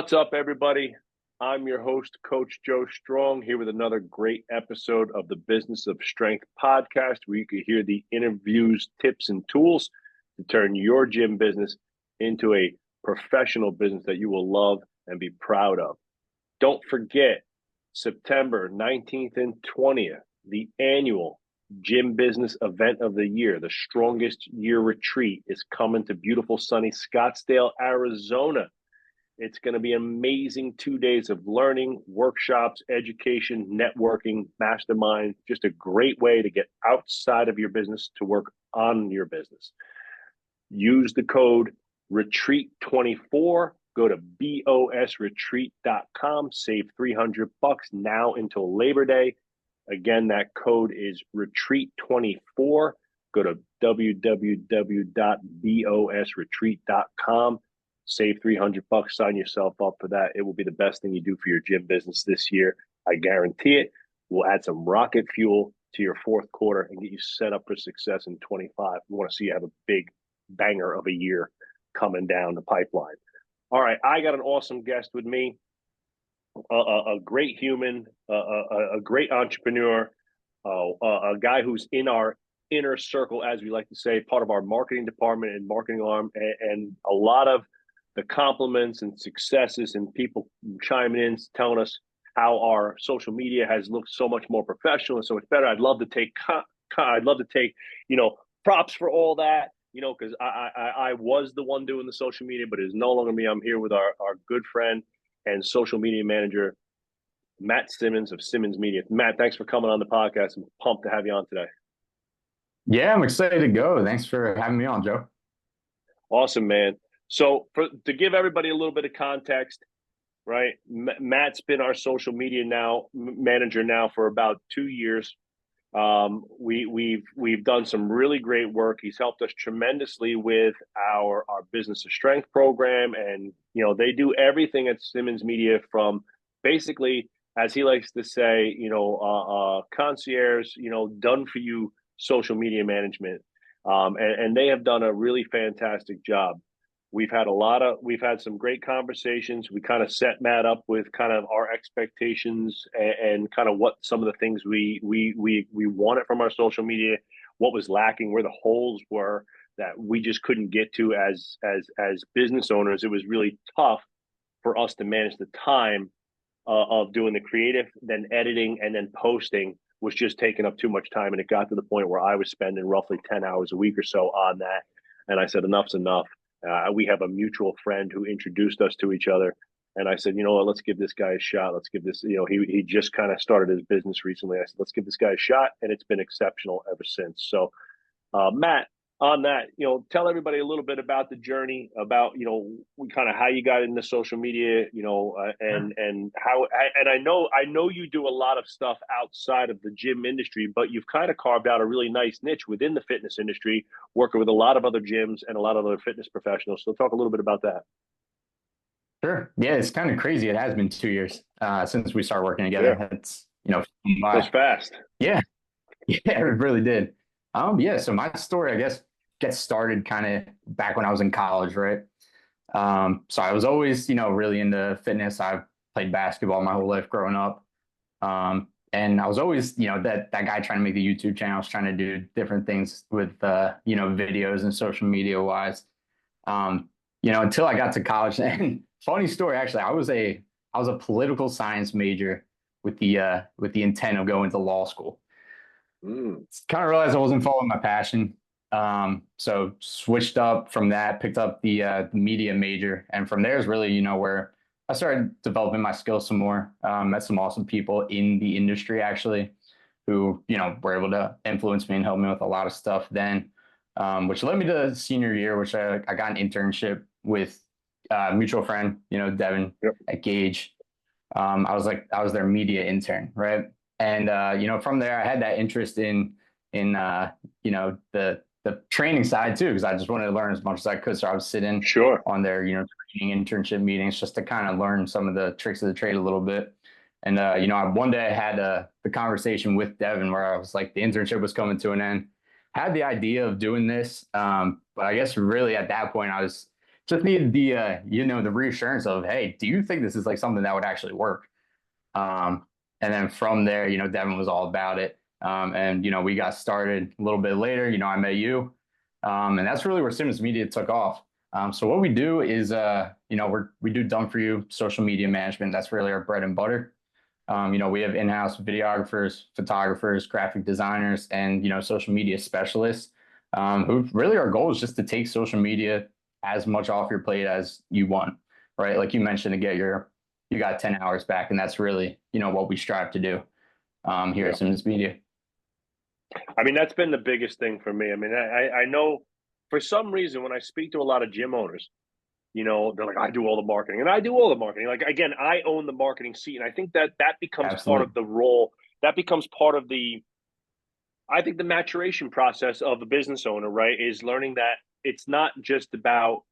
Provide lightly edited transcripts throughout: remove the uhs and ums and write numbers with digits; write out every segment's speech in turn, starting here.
What's up, everybody? I'm your host, Coach Joe Strong, here with another great episode of the Business of Strength podcast, where you can hear the interviews, tips, and tools to turn your gym business into a professional business that you will love and be proud of. Don't forget, September 19th and 20th, the annual gym business event of the year, the Strongest Year Retreat, is coming to beautiful sunny Scottsdale, Arizona. It's going to be amazing 2 days of learning, workshops, education, networking, mastermind, just a great way to get outside of your business to work on your business. Use the code RETREAT24. Go to bosretreat.com, save $300 now until Labor Day. Again, that code is RETREAT24. Go to www.bosretreat.com. Save $300, sign yourself up for that. It will be the best thing you do for your gym business this year. I guarantee it. We'll add some rocket fuel to your fourth quarter and get you set up for success in 25. We want to see you have a big banger of a year coming down the pipeline. All right, I got an awesome guest with me, a great human, a great entrepreneur, a guy who's in our inner circle, as we like to say, part of our marketing department and marketing arm, and a lot of the compliments and successes and people chiming in, telling us how our social media has looked so much more professional and so much better. I'd love to take, props for all that, because I was the one doing the social media, but it's no longer me. I'm here with our good friend and social media manager, Matt Simmons of Simmons Media. Matt, thanks for coming on the podcast. I'm pumped to have you on today. Yeah, I'm excited to go. Thanks for having me on, Joe. Awesome, man. So to give everybody a little bit of context, right? Matt's been our social media manager now for about 2 years. We've done some really great work. He's helped us tremendously with our Business of Strength program, and they do everything at Simmons Media from basically, as he likes to say, concierge, done for you social media management, and they have done a really fantastic job. We've had some great conversations. We kind of set Matt up with kind of our expectations and kind of what some of the things we wanted from our social media, what was lacking, where the holes were that we just couldn't get to as business owners. It was really tough for us to manage the time of doing the creative, then editing, and then posting was just taking up too much time. And it got to the point where I was spending roughly 10 hours a week or so on that. And I said, enough's enough. We have a mutual friend who introduced us to each other. And I said, let's give this guy a shot. Let's give this, he just kind of started his business recently. I said, let's give this guy a shot. And it's been exceptional ever since. So, Matt, on that, tell everybody a little bit about the journey, about, kind of how you got into social media, and how, and I know you do a lot of stuff outside of the gym industry, but you've kind of carved out a really nice niche within the fitness industry, working with a lot of other gyms and a lot of other fitness professionals. So talk a little bit about that. Sure. Yeah, it's kind of crazy. It has been 2 years since we started working together. Yeah. It's, goes fast. Yeah. Yeah, it really did. So my story, I guess, gets started kind of back when I was in college, right? So I was always, really into fitness. I played basketball my whole life growing up. And I was always, that guy trying to make the YouTube channels, trying to do different things with, videos and social media wise. Until I got to college. And funny story, actually, I was a political science major with the intent of going to law school. Kind of realized I wasn't following my passion. So switched up from that, picked up the media major. And from there is really, where I started developing my skills some more. Met some awesome people in the industry, actually, who, were able to influence me and help me with a lot of stuff then, which led me to senior year, which I got an internship with a mutual friend, Devin. Yep. At Gage. I was their media intern, right? And, from there, I had that interest in the training side too, because I just wanted to learn as much as I could. So I was sitting on their, training internship meetings just to kind of learn some of the tricks of the trade a little bit. And, one day I had the conversation with Devin where I was like, the internship was coming to an end, had the idea of doing this. But I guess really at that point I was just needed the the reassurance of, hey, do you think this is like something that would actually work? Um, and then from there, Devin was all about it. And we got started a little bit later. I met you. And that's really where Simmons Media took off. So what we do is we do done for you social media management. That's really our bread and butter. We have in-house videographers, photographers, graphic designers, and social media specialists. Who really our goal is just to take social media as much off your plate as you want, right? Like you mentioned, to get you got 10 hours back, and that's really what we strive to do here Yeah. at Simmons Media. I mean, that's been the biggest thing for me. I mean, I know for some reason when I speak to a lot of gym owners, they're like, I do all the marketing, and I do all the marketing. Like, again, I own the marketing seat, and I think that becomes part of Absolutely. the role. That becomes part of I think the maturation process of a business owner, right, is learning that it's not just about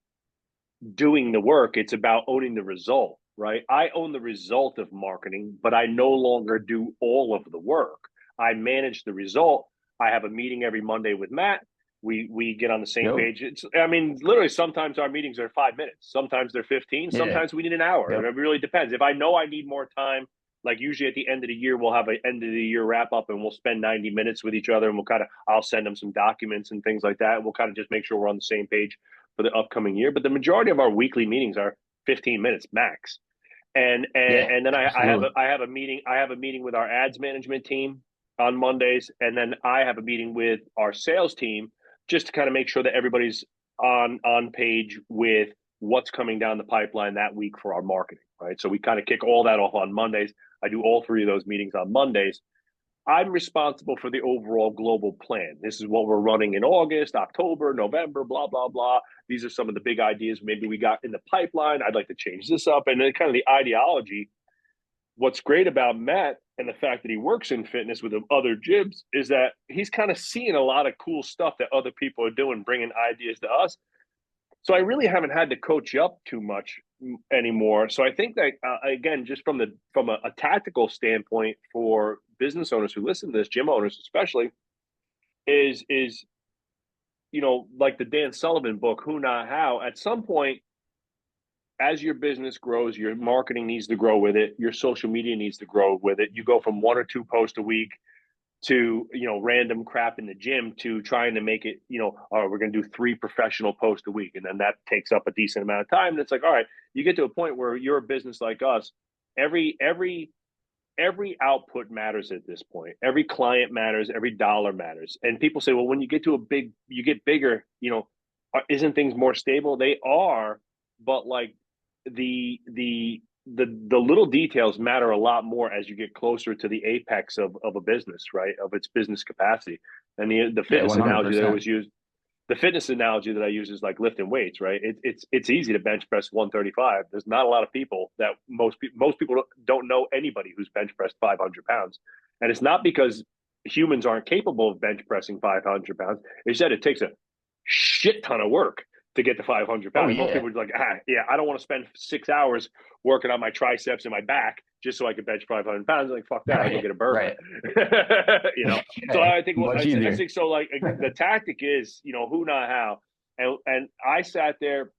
doing the work, it's about owning the result, right? I own the result of marketing, but I no longer do all of the work. I manage the result. I have a meeting every Monday with Matt. We get on the same Yep. page. I mean, literally, sometimes our meetings are 5 minutes, sometimes they're 15, Yeah. sometimes we need an hour. Yep. It really depends. If I know I need more time, like usually at the end of the year, we'll have an end of the year wrap up and we'll spend 90 minutes with each other, and I'll send them some documents and things like that. And we'll kind of just make sure we're on the same page for the upcoming year. But the majority of our weekly meetings are 15 minutes max. Yeah. And then Absolutely. I have a meeting. I have a meeting with our ads management team on Mondays, and then I have a meeting with our sales team just to kind of make sure that everybody's on page with what's coming down the pipeline that week for our marketing. Right. So we kind of kick all that off on Mondays. I do all three of those meetings on Mondays. I'm responsible for the overall global plan. This is what we're running in August, October, November, blah, blah, blah. These are some of the big ideas maybe we got in the pipeline. I'd like to change this up. And then kind of the ideology. What's great about Matt and the fact that he works in fitness with other gyms is that he's kind of seeing a lot of cool stuff that other people are doing, bringing ideas to us. So I really haven't had to coach you up too much anymore. So I think that again, just from a tactical standpoint for business owners who listen to this, gym owners especially, is like the Dan Sullivan book, Who Not How. At some point, as your business grows, your marketing needs to grow with it. Your social media needs to grow with it. You go from one or two posts a week to random crap in the gym to trying to make it oh, we're going to do 3 professional posts a week, and then that takes up a decent amount of time, and it's like, all right, you get to a point where you're a business like us. Every output matters at this point. Every client matters, every dollar matters. And people say, well, when you get bigger, isn't things more stable? They are, but like the little details matter a lot more as you get closer to the apex of a business, right? Of its business capacity. And the Yeah. fitness analogy that I 100%. always use, the fitness analogy that I use is like lifting weights, right? It's easy to bench press 135. There's not a lot of people that most people don't know anybody who's bench pressed 500 pounds, and it's not because humans aren't capable of bench pressing 500 pounds. It's that it takes a shit ton of work to get to 500 Oh pounds. Most yeah. people are like, yeah, I don't want to spend 6 hours working on my triceps and my back just so I can bench 500 pounds. Like, fuck that, I'll go Right. get a burger. Right. So Yeah. I think Much I easier. think so. Like the tactic is, who not how, and I sat there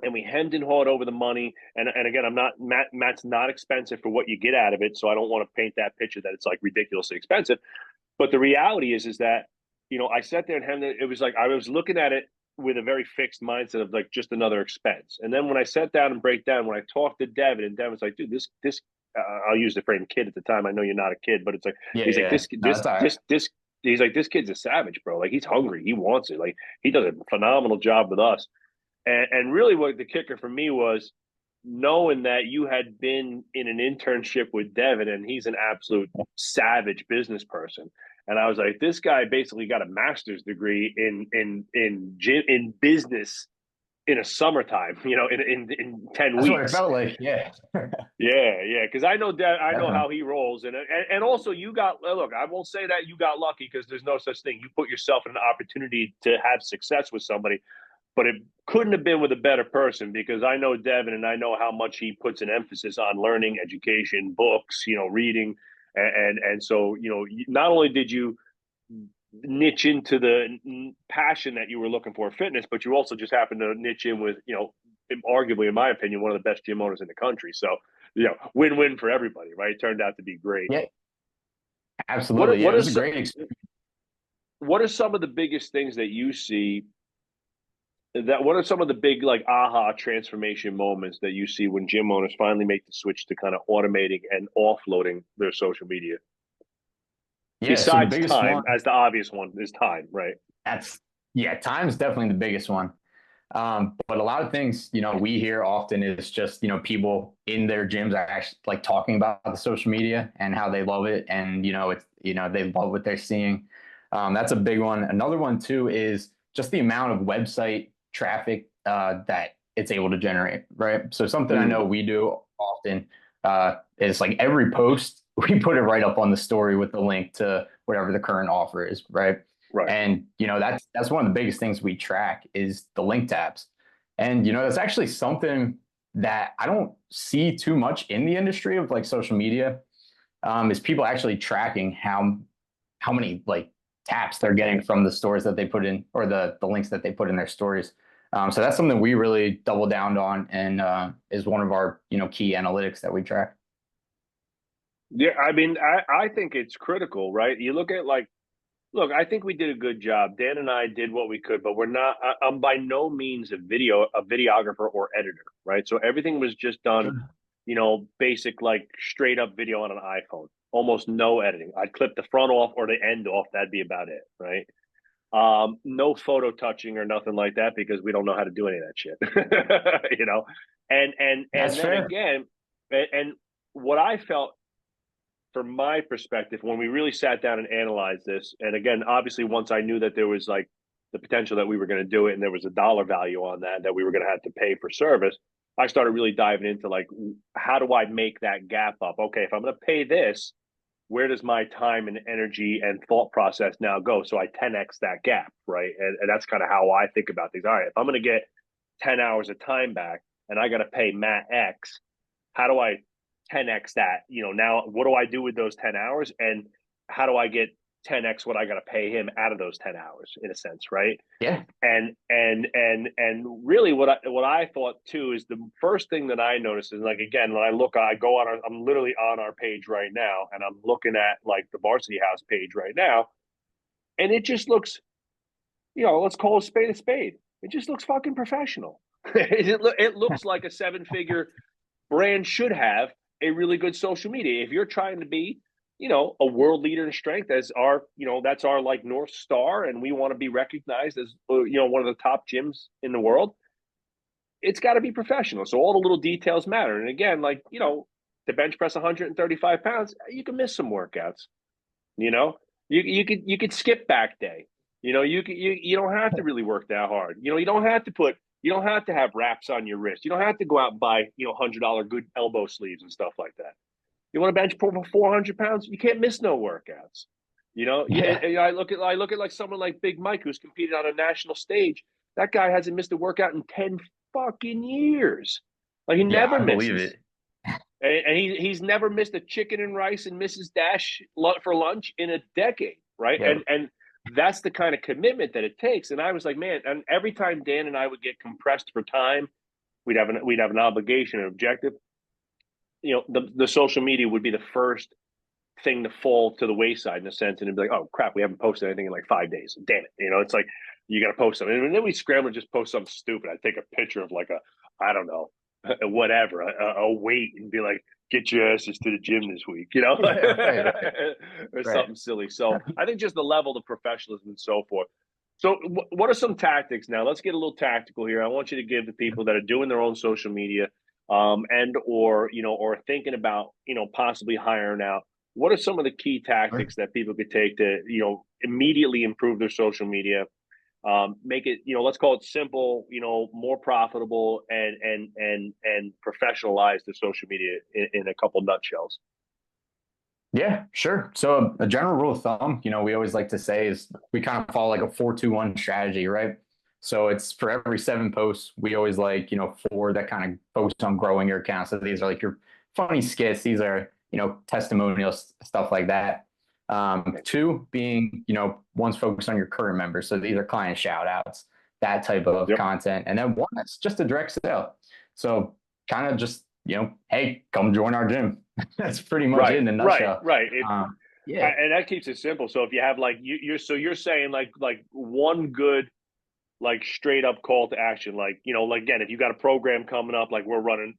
and we hemmed and hawed over the money. And again, I'm not Matt's not expensive for what you get out of it, so I don't want to paint that picture that it's like ridiculously expensive. But the reality is that I sat there and hemmed it. It was like I was looking at it with a very fixed mindset of like just another expense. And then when I sat down and break down, when I talked to Devin, and Devin was like, dude, this I'll use the frame kid at the time. I know you're not a kid, but it's like Yeah. he's like Yeah. No, that's all right. this he's like, this kid's a savage, bro. Like, he's hungry, he wants it. Like, he does a phenomenal job with us. And really, what the kicker for me was knowing that you had been in an internship with Devin, and he's an absolute savage business person. And I was like, this guy basically got a master's degree in business in a summertime, in 10 That's what it weeks. felt like. Yeah. Yeah, because I know Definitely. how he rolls, and also you got, look. I won't say that you got lucky, because there's no such thing. You put yourself in an opportunity to have success with somebody, but it couldn't have been with a better person, because I know Devin, and I know how much he puts an emphasis on learning, education, books, reading, and so not only did you niche into the passion that you were looking for fitness, but you also just happen to niche in with, arguably, in my opinion, one of the best gym owners in the country. So, win-win for everybody, right? It turned out to be great. Yeah, What are, absolutely. Yeah, what it are was a great experience. what are some of the biggest things that you see that what are some of the big like aha transformation moments that you see when gym owners finally make the switch to kind of automating and offloading their social media? Yeah, so the Besides biggest one, time, as the obvious one is time, right? that's yeah, time's definitely the biggest one. But a lot of things, we hear often is just, people in their gyms are actually like talking about the social media and how they love it. And, they love what they're seeing. That's a big one. Another one too is just the amount of website traffic that it's able to generate, right? So something I know Mm, we do often is like every post, we put it right up on the story with the link to whatever the current offer is, right? right. And that's one of the biggest things we track is the link tabs. And that's actually something that I don't see too much in the industry of like social media, is people actually tracking how many like taps they're getting from the stores that they put in or the links that they put in their stories. So that's something we really double down on and is one of our key analytics that we track. Yeah, I mean, I think it's critical, right? You look at like, look, I think we did a good job. Dan and I did what we could, but we're not. I'm by no means a videographer or editor, right? So everything was just done, basic like straight up video on an iPhone. Almost no editing. I'd clip the front off or the end off. That'd be about it, right? No photo touching or nothing like that because we don't know how to do any of that shit, and That's then fair. again, and what I felt from my perspective, when we really sat down and analyzed this, and again, obviously, once I knew that there was like the potential that we were going to do it and there was a dollar value on that we were going to have to pay for service, I started really diving into like, how do I make that gap up? Okay, if I'm going to pay this, where does my time and energy and thought process now go? So I 10x that gap, right? And that's kind of how I think about things. All right, if I'm going to get 10 hours of time back and I got to pay Matt X, how do I 10x that? Now what do I do with those 10 hours? And how do I get 10x what I got to pay him out of those 10 hours in a sense, right? Yeah. And really what I thought too is the first thing that I noticed is like, again, when I go on I'm literally on our page right now and I'm looking at like the Varsity House page right now, and it just looks, let's call a spade a spade. It just looks fucking professional. It looks like a seven-figure brand should have a really good social media. If you're trying to be, a world leader in strength as our, that's our like North Star, and we want to be recognized as, one of the top gyms in the world, it's got to be professional. So all the little details matter. And again, like, to bench press 135 pounds, you can miss some workouts, you know, you could skip back day. You don't have to really work that hard. You don't have to have wraps on your wrist. You don't have to go out and buy, $100 good elbow sleeves and stuff like that. You want to bench for 400 pounds? You can't miss no workouts. Yeah. I look at like someone like Big Mike who's competed on a national stage. That guy hasn't missed a workout in 10 fucking years. Like he Yeah, never I believe misses. it. And he's never missed a chicken and rice and Mrs. Dash for lunch in a decade, right? Yeah. And that's the kind of commitment that it takes. And I was like, man, and every time Dan and I would get compressed for time, we'd have an obligation, an objective. The social media would be the first thing to fall to the wayside in a sense, and it'd be like, oh crap, we haven't posted anything in like 5 days. Damn it, it's like you got to post something, and then we scramble to just post something stupid. I'd take a picture of like I don't know, whatever, a weight, and be like, get your asses to the gym this week, Yeah. Right. Right. or Right. something silly. So I think just the level of professionalism and so forth. So what are some tactics now? Let's get a little tactical here. I want you to give the people that are doing their own social media, and or thinking about possibly hiring out, what are some of the key tactics that people could take to immediately improve their social media, make it, let's call it simple, more profitable, and professionalize the social media in a couple nutshells? Yeah, sure. So a general rule of thumb, we always like to say is we kind of follow like a 4-2-1 strategy, right? So it's for every 7 posts, we always like, four that kind of focus on growing your account. So these are like your funny skits. These are, testimonials, stuff like that. Two being, one's focused on your current members. So these are client shout outs, that type of Yep. content. And then one that's just a direct sale. So kind of just, hey, come join our gym. That's pretty much it Right, in a right, nutshell. right. Yeah, And that keeps it simple. So if you have like so you're saying like one good like straight up call to action, like like again, if you got a program coming up, like we're running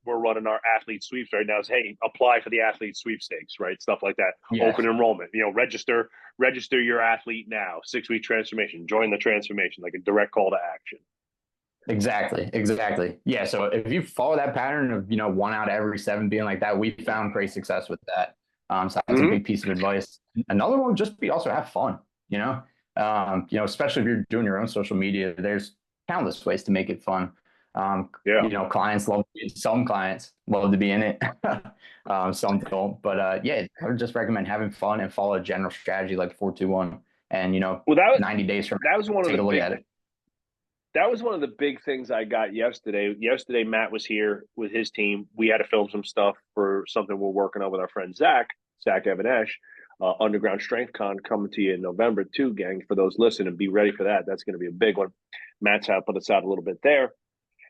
our athlete sweeps right now. Is hey, apply for the athlete sweepstakes, right? Stuff like that. yeah. Open enrollment, register your athlete now. 6 week transformation. Join the transformation, like a direct call to action. Exactly, exactly. Yeah. So if you follow that pattern of, 1 out of every 7 being like that, we found great success with that. So that's a Mm-hmm. big piece of advice. Another one would just be also have fun, especially if you're doing your own social media, there's countless ways to make it fun. Yeah. Clients love, some clients love to be in it. Some don't, but yeah, I would just recommend having fun and follow a general strategy like 4-2-1 and, Well, 90 days from that was now, one of the take a look big at it. that was one of the big things I got yesterday. Yesterday, Matt was here with his team. We had to film some stuff for something we're working on with our friend Zach Evanesh, Underground Strength Con coming to you in November too, gang. For those listening, be ready for that. That's going to be a big one. Matt's had put us out a little bit there,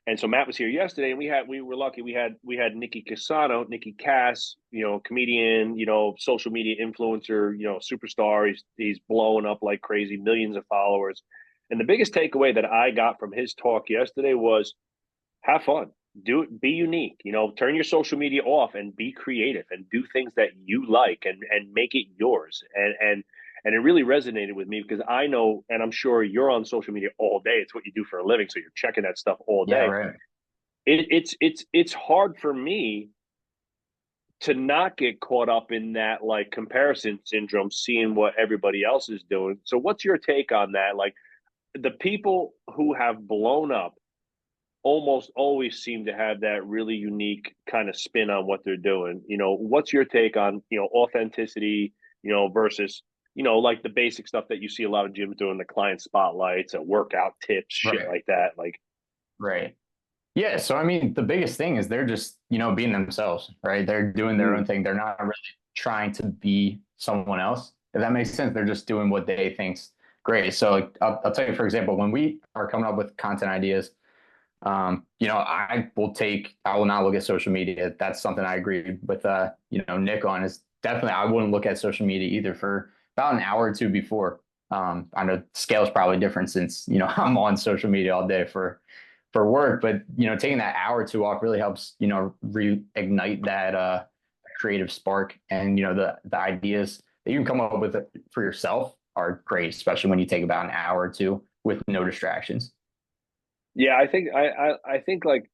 and so Matt was here yesterday, and we were lucky. We had Nikki Casano, Nikki Cass, comedian, social media influencer, superstar. He's blowing up like crazy, millions of followers. And the biggest takeaway that I got from his talk yesterday was have fun, do it, be unique, turn your social media off and be creative and do things that you like and make it yours. And it really resonated with me because I know, and I'm sure you're on social media all day. It's what you do for a living. So you're checking that stuff all Yeah, day. right. It's hard for me to not get caught up in that like comparison syndrome, seeing what everybody else is doing. So what's your take on that? Like, the people who have blown up almost always seem to have that really unique kind of spin on what they're doing. What's your take on, authenticity, versus, like the basic stuff that you see a lot of gyms doing, the client spotlights, workout tips, shit Right. like that. Like, Right. Yeah. So, I mean, the biggest thing is they're just, being themselves, right? They're doing their mm, own thing. They're not really trying to be someone else. If that makes sense, they're just doing what they think's great. So, like, I'll tell you, for example, when we are coming up with content ideas, I will not look at social media. That's something I agree with, Nick on is definitely, I wouldn't look at social media either for about an hour or two before. I know scale is probably different since, I'm on social media all day for work, but, taking that hour or two off really helps, reignite that, creative spark and, the ideas that you can come up with for yourself are great, especially when you take about an hour or two with no distractions. yeah, I think like,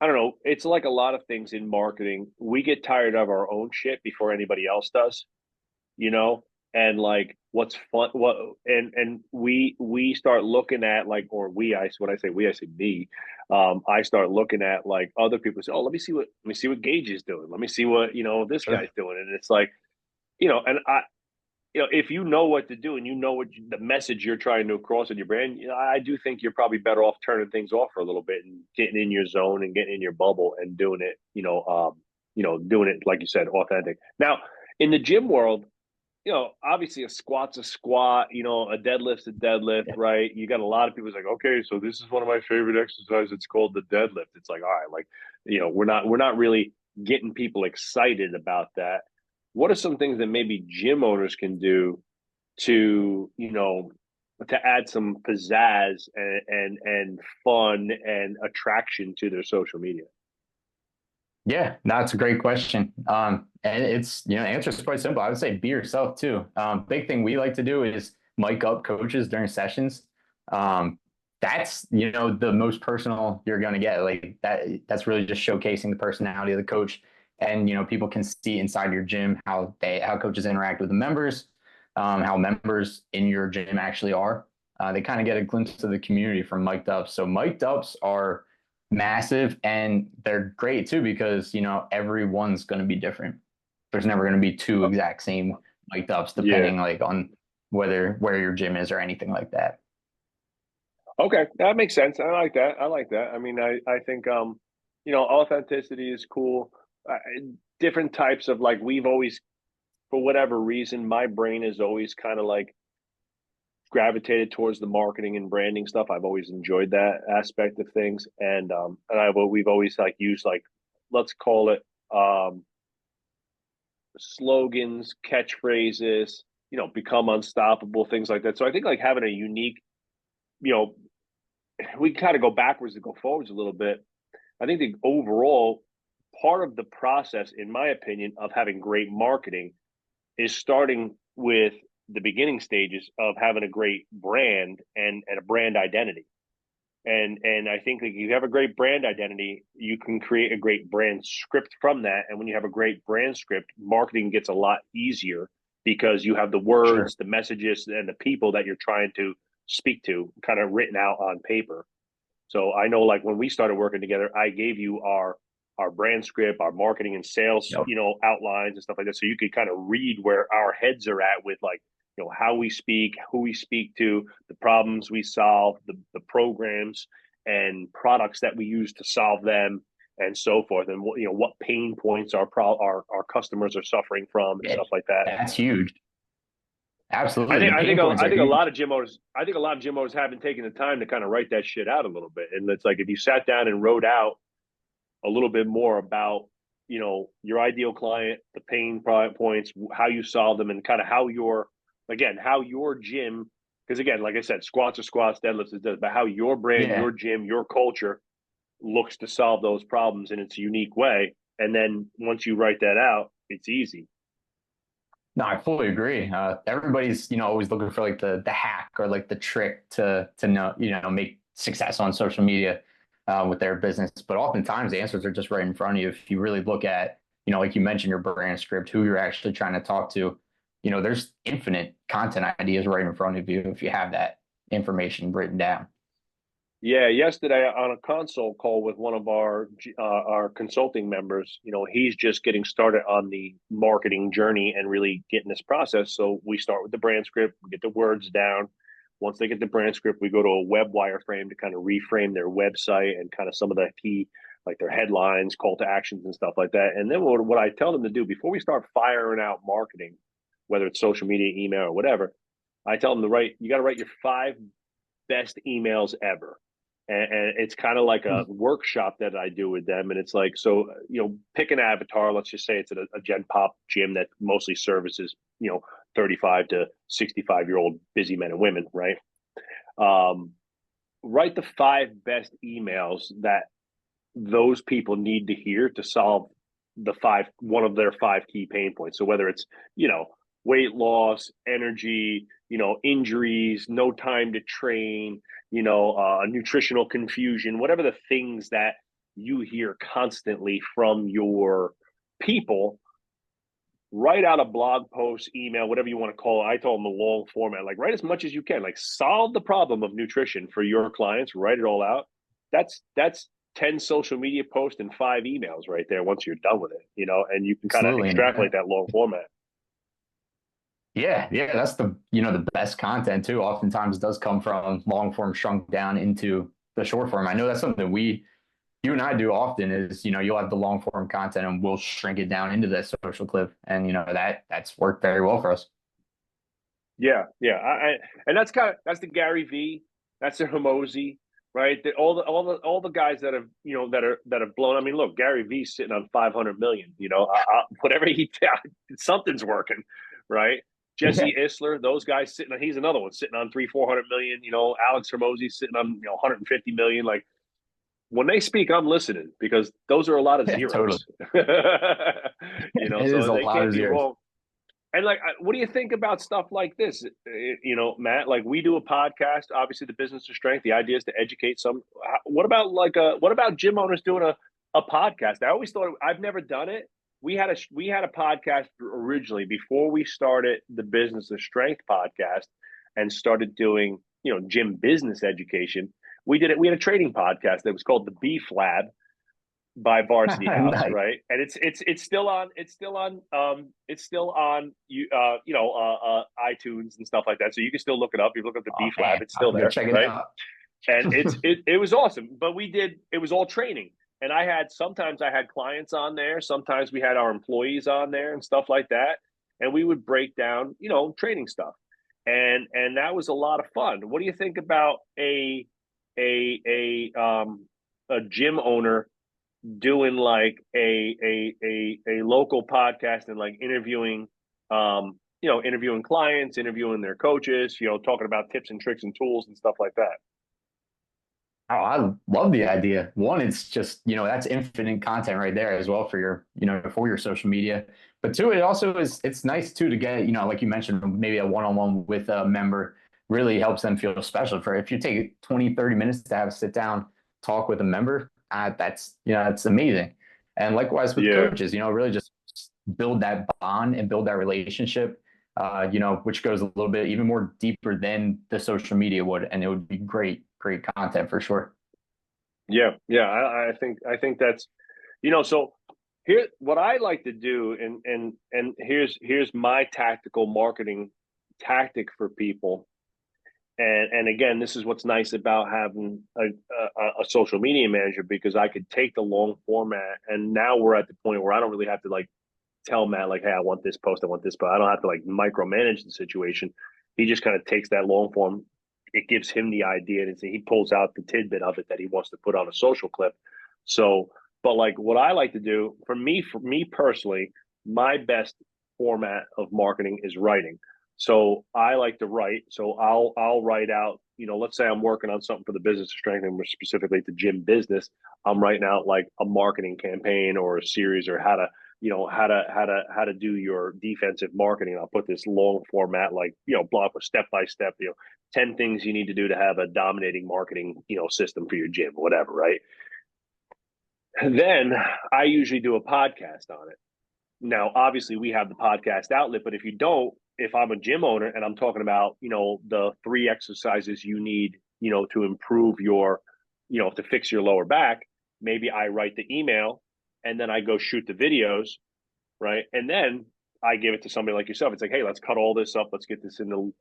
I don't know. It's like a lot of things in marketing. We get tired of our own shit before anybody else does. you know and like what's fun, and we start looking at like, or I when I say we, I say me. I start looking at like other people say, oh, let me see what Gage is doing, let me see what this Sure. guy's doing. And it's like, and I if you know what to do and you know the message you're trying to cross in your brand, I do think you're probably better off turning things off for a little bit and getting in your zone and getting in your bubble and doing it, doing it like you said, authentic. Now, in the gym world, obviously a squat's a squat, a deadlift's a deadlift, Yeah. right? You got a lot of people who's like, okay, so this is one of my favorite exercises. It's called the deadlift. It's like, all right, like, we're not really getting people excited about that. What are some things that maybe gym owners can do to, to add some pizzazz and fun and attraction to their social media? Yeah, that's a great question. And it's, the answer is quite simple. I would say be yourself too. Big thing we like to do is mic up coaches during sessions. That's, the most personal you're going to get. Like that's really just showcasing the personality of the coach. And, people can see inside your gym how coaches interact with the members, how members in your gym actually are. They kind of get a glimpse of the community from mic'd ups. So mic'd ups are massive and they're great too because everyone's going to be different. There's never going to be two exact same mic ups Yeah. depending like on where your gym is or anything like that. Okay, that makes sense. I like that. I like that. I mean, I think authenticity is cool. Uh, Different types of like we've always for whatever reason, my brain is always kind of like gravitated towards the marketing and branding stuff. I've always enjoyed that aspect of things, and we've always like used like, let's call it, slogans, catchphrases, become unstoppable, things like that. So I think like having a unique, you know, we kind of go backwards to go forwards a little bit. I think the overall part of the process, in my opinion, of having great marketing is starting with the beginning stages of having a great brand and a brand identity. And I think that you have a great brand identity, you can create a great brand script from that. And when you have a great brand script, marketing gets a lot easier because you have the Sure. words, the messages, and the people that you're trying to speak to kind of written out on paper. So I know like when we started working together, I gave you our brand script, our marketing and sales, Yep. outlines and stuff like that. So you could kind of read where our heads are at with like, how we speak, who we speak to, the problems we solve, the programs and products that we use to solve them, and so forth, and what pain points our customers are suffering from and Yeah, stuff like that. that's huge. I Absolutely. think The I think pain a, points I are think a huge. lot of gym owners I think a lot of gym owners haven't taken the time to kind of write that shit out a little bit. And it's like if you sat down and wrote out a little bit more about your ideal client, the pain points, how you solve them, and kind of how your gym, because again, like I said, squats are squats, deadlifts is deadlifts, but how your brand, Yeah. your gym, your culture looks to solve those problems in its unique way. And then once you write that out, it's easy. No, I fully agree. Everybody's, always looking for like the hack or like the trick to know, make success on social media with their business. But oftentimes the answers are just right in front of you. If you really look at, like you mentioned, your brand script, who you're actually trying to talk to, there's infinite content ideas right in front of you if you have that information written down. Yeah, yesterday on a console call with one of our consulting members, he's just getting started on the marketing journey and really getting this process. So we start with the brand script, we get the words down. Once they get the brand script, we go to a web wireframe to kind of reframe their website and kind of some of the key, like their headlines, call to actions, and stuff like that. And then what I tell them to do before we start firing out marketing, whether it's social media, email, or whatever, I tell them to write. You got to write your five best emails ever. And it's kind of like a workshop that I do with them. And it's like, so, pick an avatar. Let's just say it's a Gen Pop gym that mostly services, 35 to 65-year-old busy men and women, right? Um, Write the five best emails that those people need to hear to solve one of their five key pain points. So whether it's, weight loss, energy, injuries, no time to train, nutritional confusion, whatever the things that you hear constantly from your people, write out a blog post, email, whatever you want to call it. I told them the long format, like write as much as you can, like solve the problem of nutrition for your clients, write it all out. That's 10 social media posts and five emails right there once you're done with it, and you can kind of Absolutely. extrapolate that long format. Yeah, yeah, that's the best content too. Oftentimes does come from long form shrunk down into the short form. I know that's something you and I do often is, you'll have the long form content and we'll shrink it down into that social clip. And, that's worked very well for us. Yeah, yeah, and that's the Gary V, that's the Hormozy, right? All the guys that have that have blown. I mean, look, Gary V's sitting on 500 million. Whatever something's working, right? Yeah, Jesse Isler, those guys sitting on. He's another one sitting on 300-400 million. Alex Hormozy sitting on 150 million. Like when they speak, I'm listening because those are a lot of yeah, totally. zeros. It is So a they lot can't of be zeros. wrong. And like, what do you think about stuff like this? Matt, like we do a podcast, obviously the business of strength. The idea is to educate some. What about gym owners doing a podcast? I always thought I've never done it. We had a podcast originally before we started the business of strength podcast and started doing, gym business education. We did it. We had a training podcast that was called the Beef Lab by Varsity House, Nice. right? And it's still on iTunes and stuff like that. So you can still look it up. You look up the Oh Beef Lab, man, it's I'll still have to go there, check it right? out. And it was awesome. But it was all training. And sometimes I had clients on there, sometimes we had our employees on there and stuff like that. and we would break down, trading stuff, and that was a lot of fun. What do you think about a a um a gym owner doing like a local podcast and like interviewing clients, interviewing their coaches, talking about tips and tricks and tools and stuff like that? Oh, I love the idea. One, it's just, that's infinite content right there as well for for your social media. But two, it also it's nice too to get, like you mentioned, maybe a one-on-one with a member really helps them feel special. For if you take 20, 30 minutes to have a sit down talk with a member, that's amazing. And likewise with Yeah, coaches, really just build that bond and build that relationship, which goes a little bit even more deeper than the social media would. And it would be great content for sure. yeah. I think that's so here what I like to do, and here's my tactical marketing tactic for people. And again, this is what's nice about having a social media manager, because I could take the long format, and now we're at the point where I don't really have to like tell Matt like, hey, I want this post, I want this, but I don't have to like micromanage the situation. He just kind of takes that long form. It gives him the idea, and he pulls out the tidbit of it that he wants to put on a social clip. So, but like what I like to do for me personally, my best format of marketing is writing. So I like to write. So I'll write out. Let's say I'm working on something for the business of strength, and specifically to gym business. I'm writing out like a marketing campaign or a series, or how to do your defensive marketing. I'll put this long format, like blog with step by step, 10 things you need to do to have a dominating marketing system for your gym, whatever, right? And then I usually do a podcast on it. Now, obviously, we have the podcast outlet, but if you don't, if I'm a gym owner and I'm talking about, the 3 exercises you need, to improve your, to fix your lower back, maybe I write the email and then I go shoot the videos, right? And then I give it to somebody like yourself. It's like, hey, let's cut all this up. Let's get this into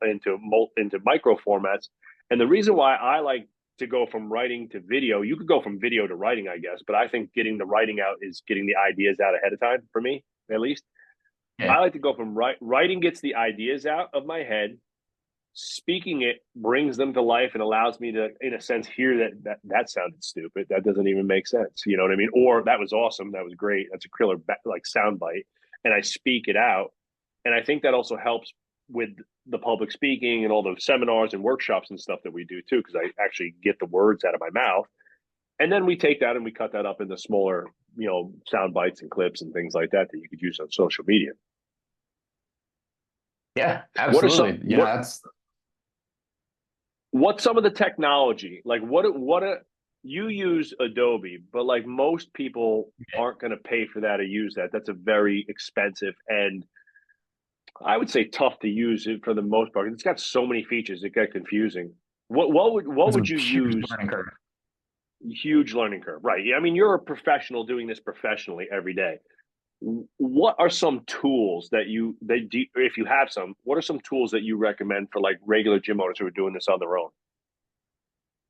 micro formats. And the reason why I like to go from writing to video, you could go from video to writing, I guess, but I think getting the writing out is getting the ideas out ahead of time for me, at least. Yeah. I like to go from writing gets the ideas out of my head. Speaking it brings them to life and allows me to, in a sense, hear that sounded stupid. That doesn't even make sense. You know what I mean? Or that was awesome. That was great. That's a killer like sound bite. And I speak it out. And I think that also helps with the public speaking and all those seminars and workshops and stuff that we do too, because I actually get the words out of my mouth. And then we take that and we cut that up into smaller, sound bites and clips and things like that you could use on social media. Yeah, What are some absolutely. what That's what's some of the technology, like you use Adobe, but like most people aren't going to pay for that or use that. That's a very expensive, and I would say tough to use it for the most part. It's got so many features it get confusing. What it's a would you huge use? learning curve. Huge learning curve, right? Yeah, I mean, you're a professional doing this professionally every day. What are some tools if you have some, what are some tools that you recommend for like regular gym owners who are doing this on their own?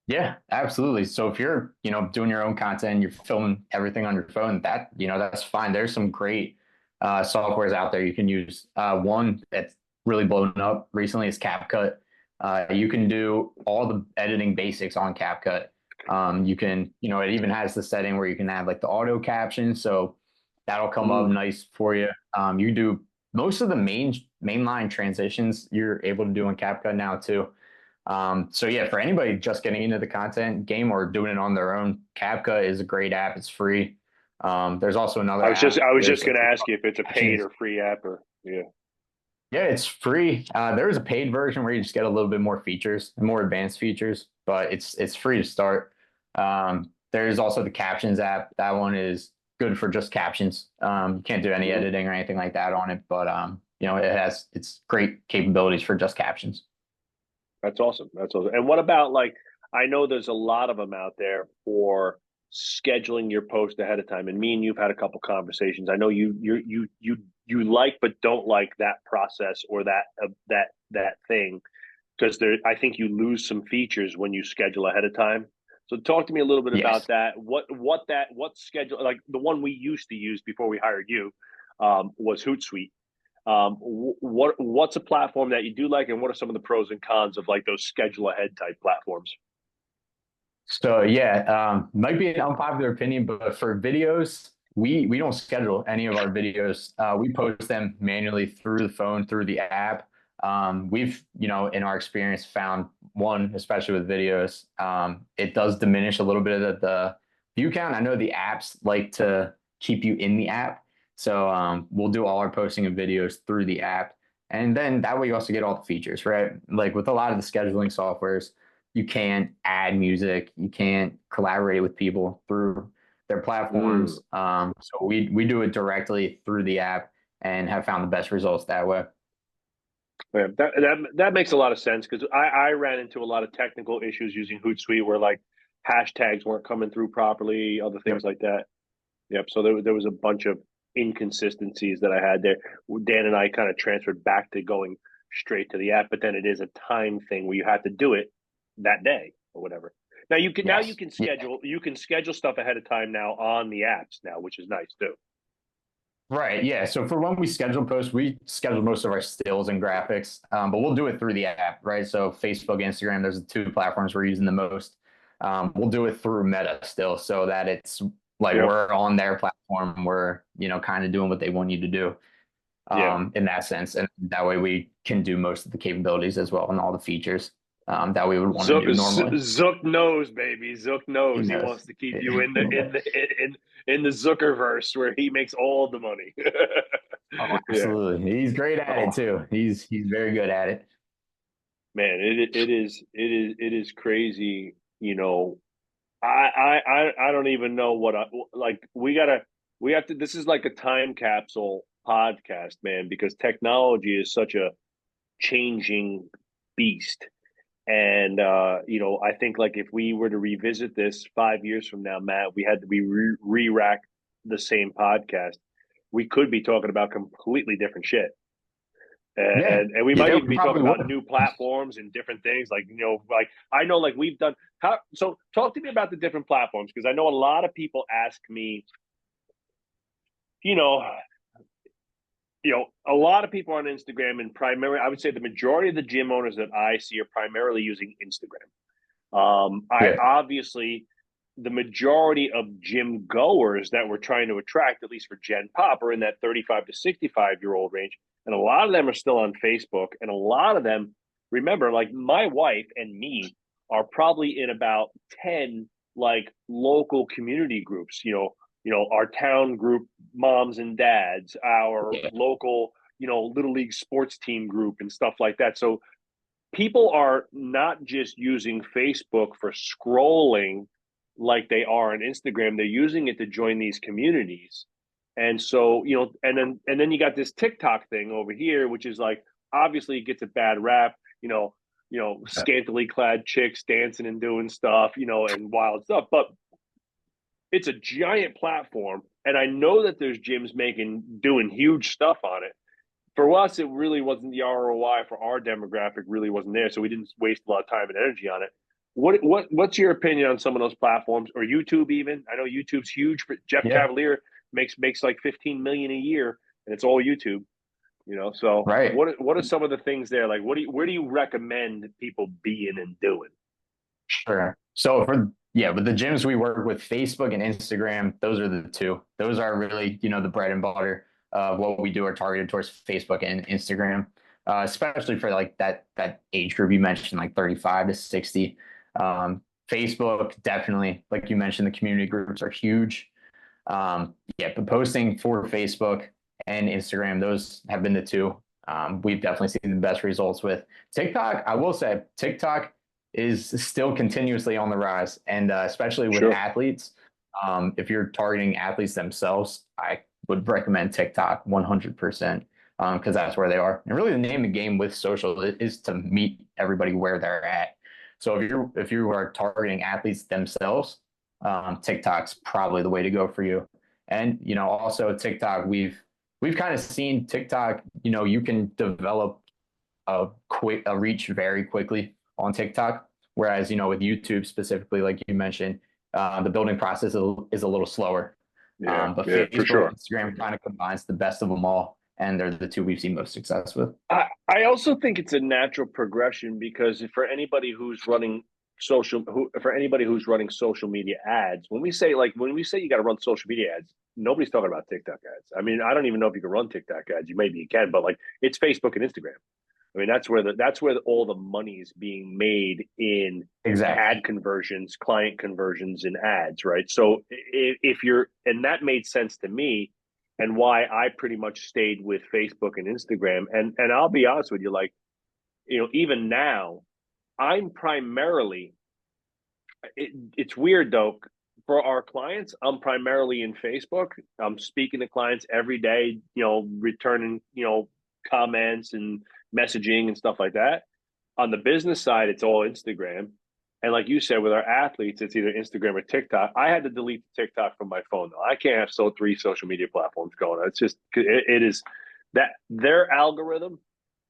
Yeah, absolutely. So if you're, doing your own content, you're filming everything on your phone, that's fine. There's some great softwares out there you can use. One that's really blown up recently is CapCut. You can do all the editing basics on CapCut. You can, it even has the setting where you can have like the auto caption. So that'll come up Mm. nice for you. You do most of the mainline transitions you're able to do in CapCut now too. So yeah, for anybody just getting into the content game or doing it on their own, CapCut is a great app. It's free. There's also I another was just app. I was There's just a going to few ask you if it's a paid options. or free app, or yeah. Yeah, it's free. There is a paid version where you just get a little bit more features, more advanced features, but it's free to start. There's also the Captions app. That one is good for just captions. You can't do any Mm-hmm. editing or anything like that on it, but it's great capabilities for just captions. That's awesome. That's awesome. And what about like, I know there's a lot of them out there for scheduling your post ahead of time. And me and you've had a couple conversations. I know you like but don't like that process or that thing, because there I think you lose some features when you schedule ahead of time. So talk to me a little bit about Yes. that. What schedule, like the one we used to use before we hired you, was Hootsuite. What's a platform that you do like, and what are some of the pros and cons of like those schedule ahead type platforms? So yeah, might be an unpopular opinion, but for videos, we don't schedule any of our videos. We post them manually through the phone, through the app. We've, in our experience, found one, especially with videos, it does diminish a little bit of the view count. I know the apps like to keep you in the app, so we'll do all our posting of videos through the app, and then that way you also get all the features, right? Like with a lot of the scheduling softwares, you can't add music, you can't collaborate with people through their Mm. platforms. So we do it directly through the app and have found the best results that way. Yeah, that makes a lot of sense because I ran into a lot of technical issues using Hootsuite where like hashtags weren't coming through properly, other things Yep. like that. Yep. So there was a bunch of inconsistencies that I had there. Dan and I kind of transferred back to going straight to the app, but then it is a time thing where you have to do it that day or whatever. Now Yes. Yeah. you can schedule stuff ahead of time now on the apps now, which is nice too. Right. Yeah. So for when we schedule posts, we schedule most of our stills and graphics, but we'll do it through the app, right? So Facebook, Instagram, those are the two platforms we're using the most. We'll do it through Meta still, so that it's like Yep. we're on their platform. We're, kind of doing what they want you to do, Yeah. in that sense. And that way we can do most of the capabilities as well and all the features, that we would want to do normally. Zook knows, baby. Zook He knows. He knows. wants to keep you in the Zuckerverse where he makes all the money. Oh, Yeah. absolutely. He's great at it Oh too. He's very good at it. man, it is crazy. I don't even know what I like. We have to. This is like a time capsule podcast, man, because technology is such a changing beast. And I think like if we were to revisit this 5 years from now, Matt, we had to be re-rack the same podcast. We could be talking about completely different shit, Yeah. and we might Yeah, even we be talking probably about would. new platforms and different things. Like like I know like we've done how. So talk to me about the different platforms because I know a lot of people ask me, you know, a lot of people on Instagram and primarily, I would say the majority of the gym owners that I see are primarily using Instagram. I Yeah. obviously the majority of gym goers that we're trying to attract, at least for Gen Pop, are in that 35 to 65-year-old range. And a lot of them are still on Facebook. And a lot of them, remember, like my wife and me are probably in about 10 like local community groups, our town group, moms and dads, our Yeah. local, little league sports team group and stuff like that. So people are not just using Facebook for scrolling like they are on Instagram. They're using it to join these communities. And so, and then you got this TikTok thing over here, which is like obviously it gets a bad rap, scantily clad chicks dancing and doing stuff, and wild stuff. But it's a giant platform. And I know that there's gyms doing huge stuff on it. For us, it really wasn't the ROI for our demographic really wasn't there, so we didn't waste a lot of time and energy on it. What's your opinion on some of those platforms or YouTube even? I know YouTube's huge. But Jeff Yeah. Cavalier makes like 15 million a year, and it's all YouTube. So Right. what are some of the things there? Like, where do you recommend people being and doing? Sure. So yeah, with the gyms we work with, Facebook and Instagram, those are the two. Those are really, the bread and butter of what we do are targeted towards Facebook and Instagram, especially for like that age group you mentioned, like 35 to 60. Facebook, definitely, like you mentioned, the community groups are huge. Yeah, but posting for Facebook and Instagram, those have been the two. We've definitely seen the best results with TikTok. I will say TikTok is still continuously on the rise, and especially with Sure. athletes. If you're targeting athletes themselves, I would recommend TikTok 100%, because that's where they are. And really, the name of the game with social is to meet everybody where they're at. So if you are targeting athletes themselves, TikTok's probably the way to go for you. And also TikTok, we've kind of seen TikTok. You can develop a reach very quickly on TikTok, whereas with YouTube specifically, like you mentioned, the building process is a little slower. Yeah, But yeah, for Facebook, sure. Instagram kind of combines the best of them all, and they're the two we've seen most success with. I also think it's a natural progression because for anybody who's running for anybody who's running social media ads, when we say you got to run social media ads, nobody's talking about TikTok ads. I mean, I don't even know if you can run TikTok ads. Maybe you can, but like it's Facebook and Instagram. I mean, that's where all the money is being made in Exactly. ad conversions, client conversions, and ads, right? So if you're, and that made sense to me, and why I pretty much stayed with Facebook and Instagram. And I'll be honest with you, like even now, I'm primarily. It's weird though. For our clients, I'm primarily in Facebook. I'm speaking to clients every day, returning, comments and messaging and stuff like that. On the business side, it's all Instagram. And like you said, with our athletes, it's either Instagram or TikTok. I had to delete TikTok from my phone though. I can't have three social media platforms going. It's just it is that their algorithm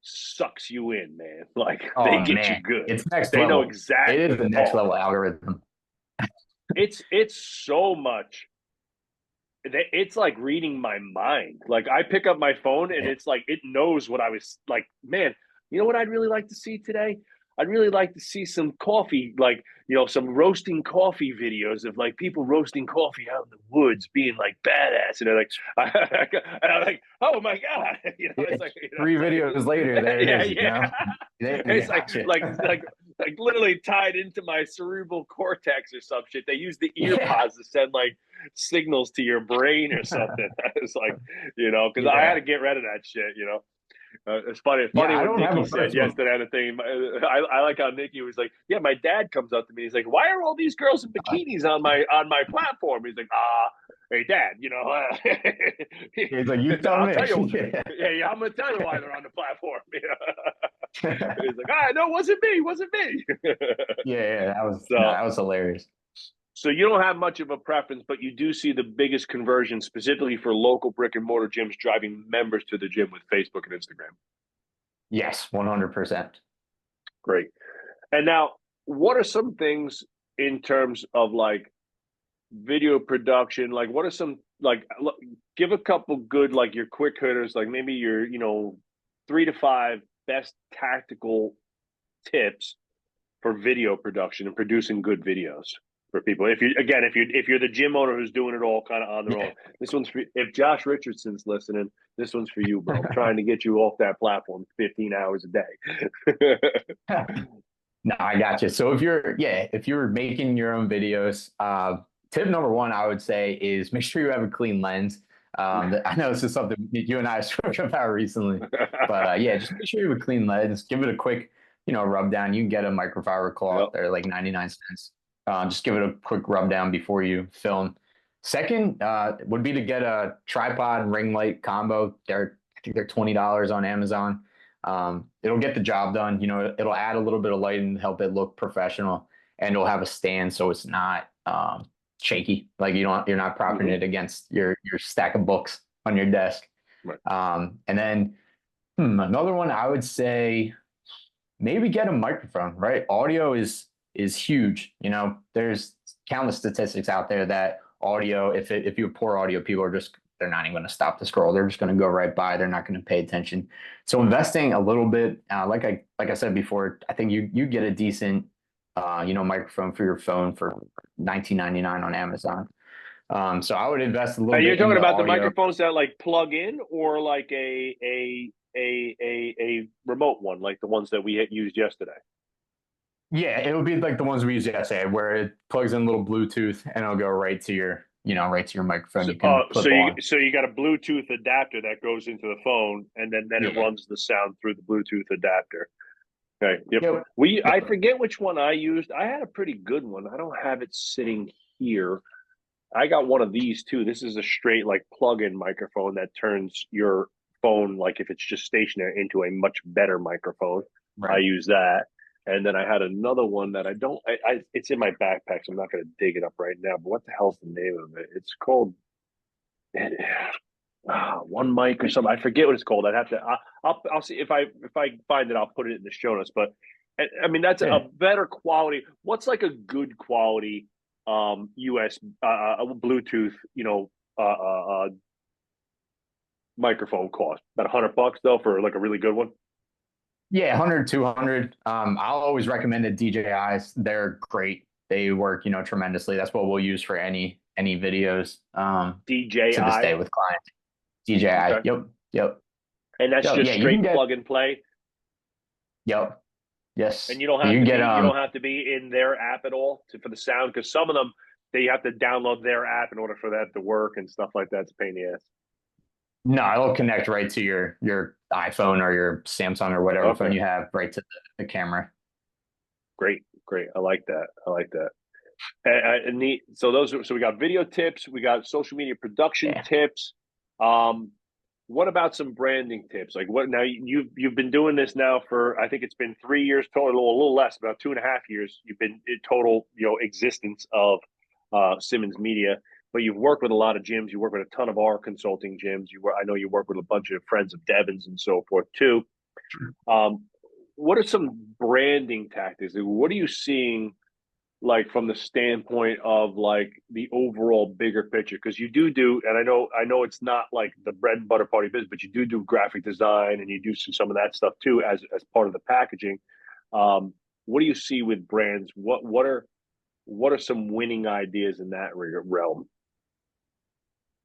sucks you in, man. Like they Oh get you man, good. it's next They know level. It is exactly. the next Oh, level algorithm. it's so much. It's like reading my mind. Like I pick up my phone and Yeah. it's like it knows what I was like. Man, you know what I'd really like to see today? I'd really like to see some coffee, like some roasting coffee videos of like people roasting coffee out in the woods, being like badass, and they're like, and I'm like, oh my god, Yeah, it's like, three videos later, there it yeah, is. You yeah. know, they It's like got you. like literally tied into my cerebral cortex or some shit. They use the ear Yeah, pods to send like signals to your brain or something. It's like, because I had yeah, to get rid of that shit. It's funny. It's yeah. funny I what don't have Nikki a said personal. yesterday on the thing. I like how Nikki was like, "Yeah, my dad comes up to me. He's like, why are all these girls in bikinis on my platform?" He's like, hey, Dad, It's like you tell I'll me. tell you. Yeah. Yeah, I'm gonna tell you why they're on the platform. He's like, no, it wasn't me. Yeah, yeah, that was no, so that was hilarious. so you don't have much of a preference, but you do see the biggest conversion specifically for local brick and mortar gyms driving members to the gym with Facebook and Instagram. Yes, 100%. Great. And now, what are some things in terms of like video production? Like, what are some like? Give a couple good like your quick hitters, like maybe your 3 to 5 best tactical tips for video production and producing good videos for people. If you're the gym owner who's doing it all kind of on their own, Yeah. this one's for, if Josh Richardson's listening, this one's for you, bro. I'm trying to get you off that platform 15 hours a day. No, I got you. So if you're making your own videos, tip number one, I would say is make sure you have a clean lens. I know this is something you and I spoke about recently, but yeah, just make sure you have a clean lens. Give it a quick, rub down. You can get a microfiber cloth; Yep. they're like 99 cents. Just give it a quick rub down before you film. Second, would be to get a tripod and ring light combo. I think they're $20 on Amazon. It'll get the job done. It'll add a little bit of light and help it look professional, and it'll have a stand so it's not shaky. Like you're not propping Mm-hmm. it against your stack of books on your desk. Right. And then another one I would say maybe get a microphone. Right, audio is huge. There's countless statistics out there that audio, if you have poor audio, people are just they're not even going to stop the scroll. They're just going to go right by. They're not going to pay attention. So investing a little bit, like I said before, I think you get a decent microphone for your phone for 19.99 on Amazon. So I would invest a little And you're bit talking into about the audio. microphones that like plug in, or like a remote one, like the ones that we had used yesterday. Yeah, it would be like the ones we used yesterday, where it plugs in a little Bluetooth and it'll go right to your microphone. So, You can so clip you on. so you got a Bluetooth adapter that goes into the phone, and then it Yeah. runs the sound through the Bluetooth adapter. Okay. Yep. Yep. I Yep. forget which one I used. I had a pretty good one. I don't have it sitting here. I got one of these too. This is a straight like plug-in microphone that turns your phone, like if it's just stationary, into a much better microphone. I Right. use that. And then I had another one that I don't it's in my backpack, so I'm not gonna dig it up right now. But what the hell's the name of it? It's called one mic or something. I forget what it's called. I'd have to. I'll see if I find it. I'll put it in the show notes. But I mean, that's a Yeah. better quality. What's like a good quality US Bluetooth? microphone cost? About $100 though for like a really good one. Yeah, 100, 200. I'll always recommend the DJIs. They're great. They work, tremendously. That's what we'll use for any videos to this day DJI. with clients. DJI. Okay. Yep. Yep. And that's Yep. just Yeah, you can straight get. plug and play. Yep. And Yes. you don't And you have can to get be in their app at all for the sound because some of them they have to download their app in order for that to work and stuff like that. It's a pain in the ass. no, it'll connect right to your iPhone or your Samsung or whatever phone Okay, you have, right to the camera. great, great. I like that. I like that. And so so we got video tips, we got social media production Yeah. tips. Um, what about some branding tips? Like what now? You've been doing this now for I think it's been 3 years total, a little less, about 2.5 years. You've been in total, existence of Simmons Media. But you've worked with a lot of gyms. You work with a ton of our consulting gyms. I know you work with a bunch of friends of Devon's and so forth too. Um, what are some branding tactics? What are you seeing like from the standpoint of like the overall bigger picture because you do and I know it's not like the bread and butter party business but you do graphic design and you do some of that stuff too as part of the packaging. What do you see with brands? What are some winning ideas in that realm?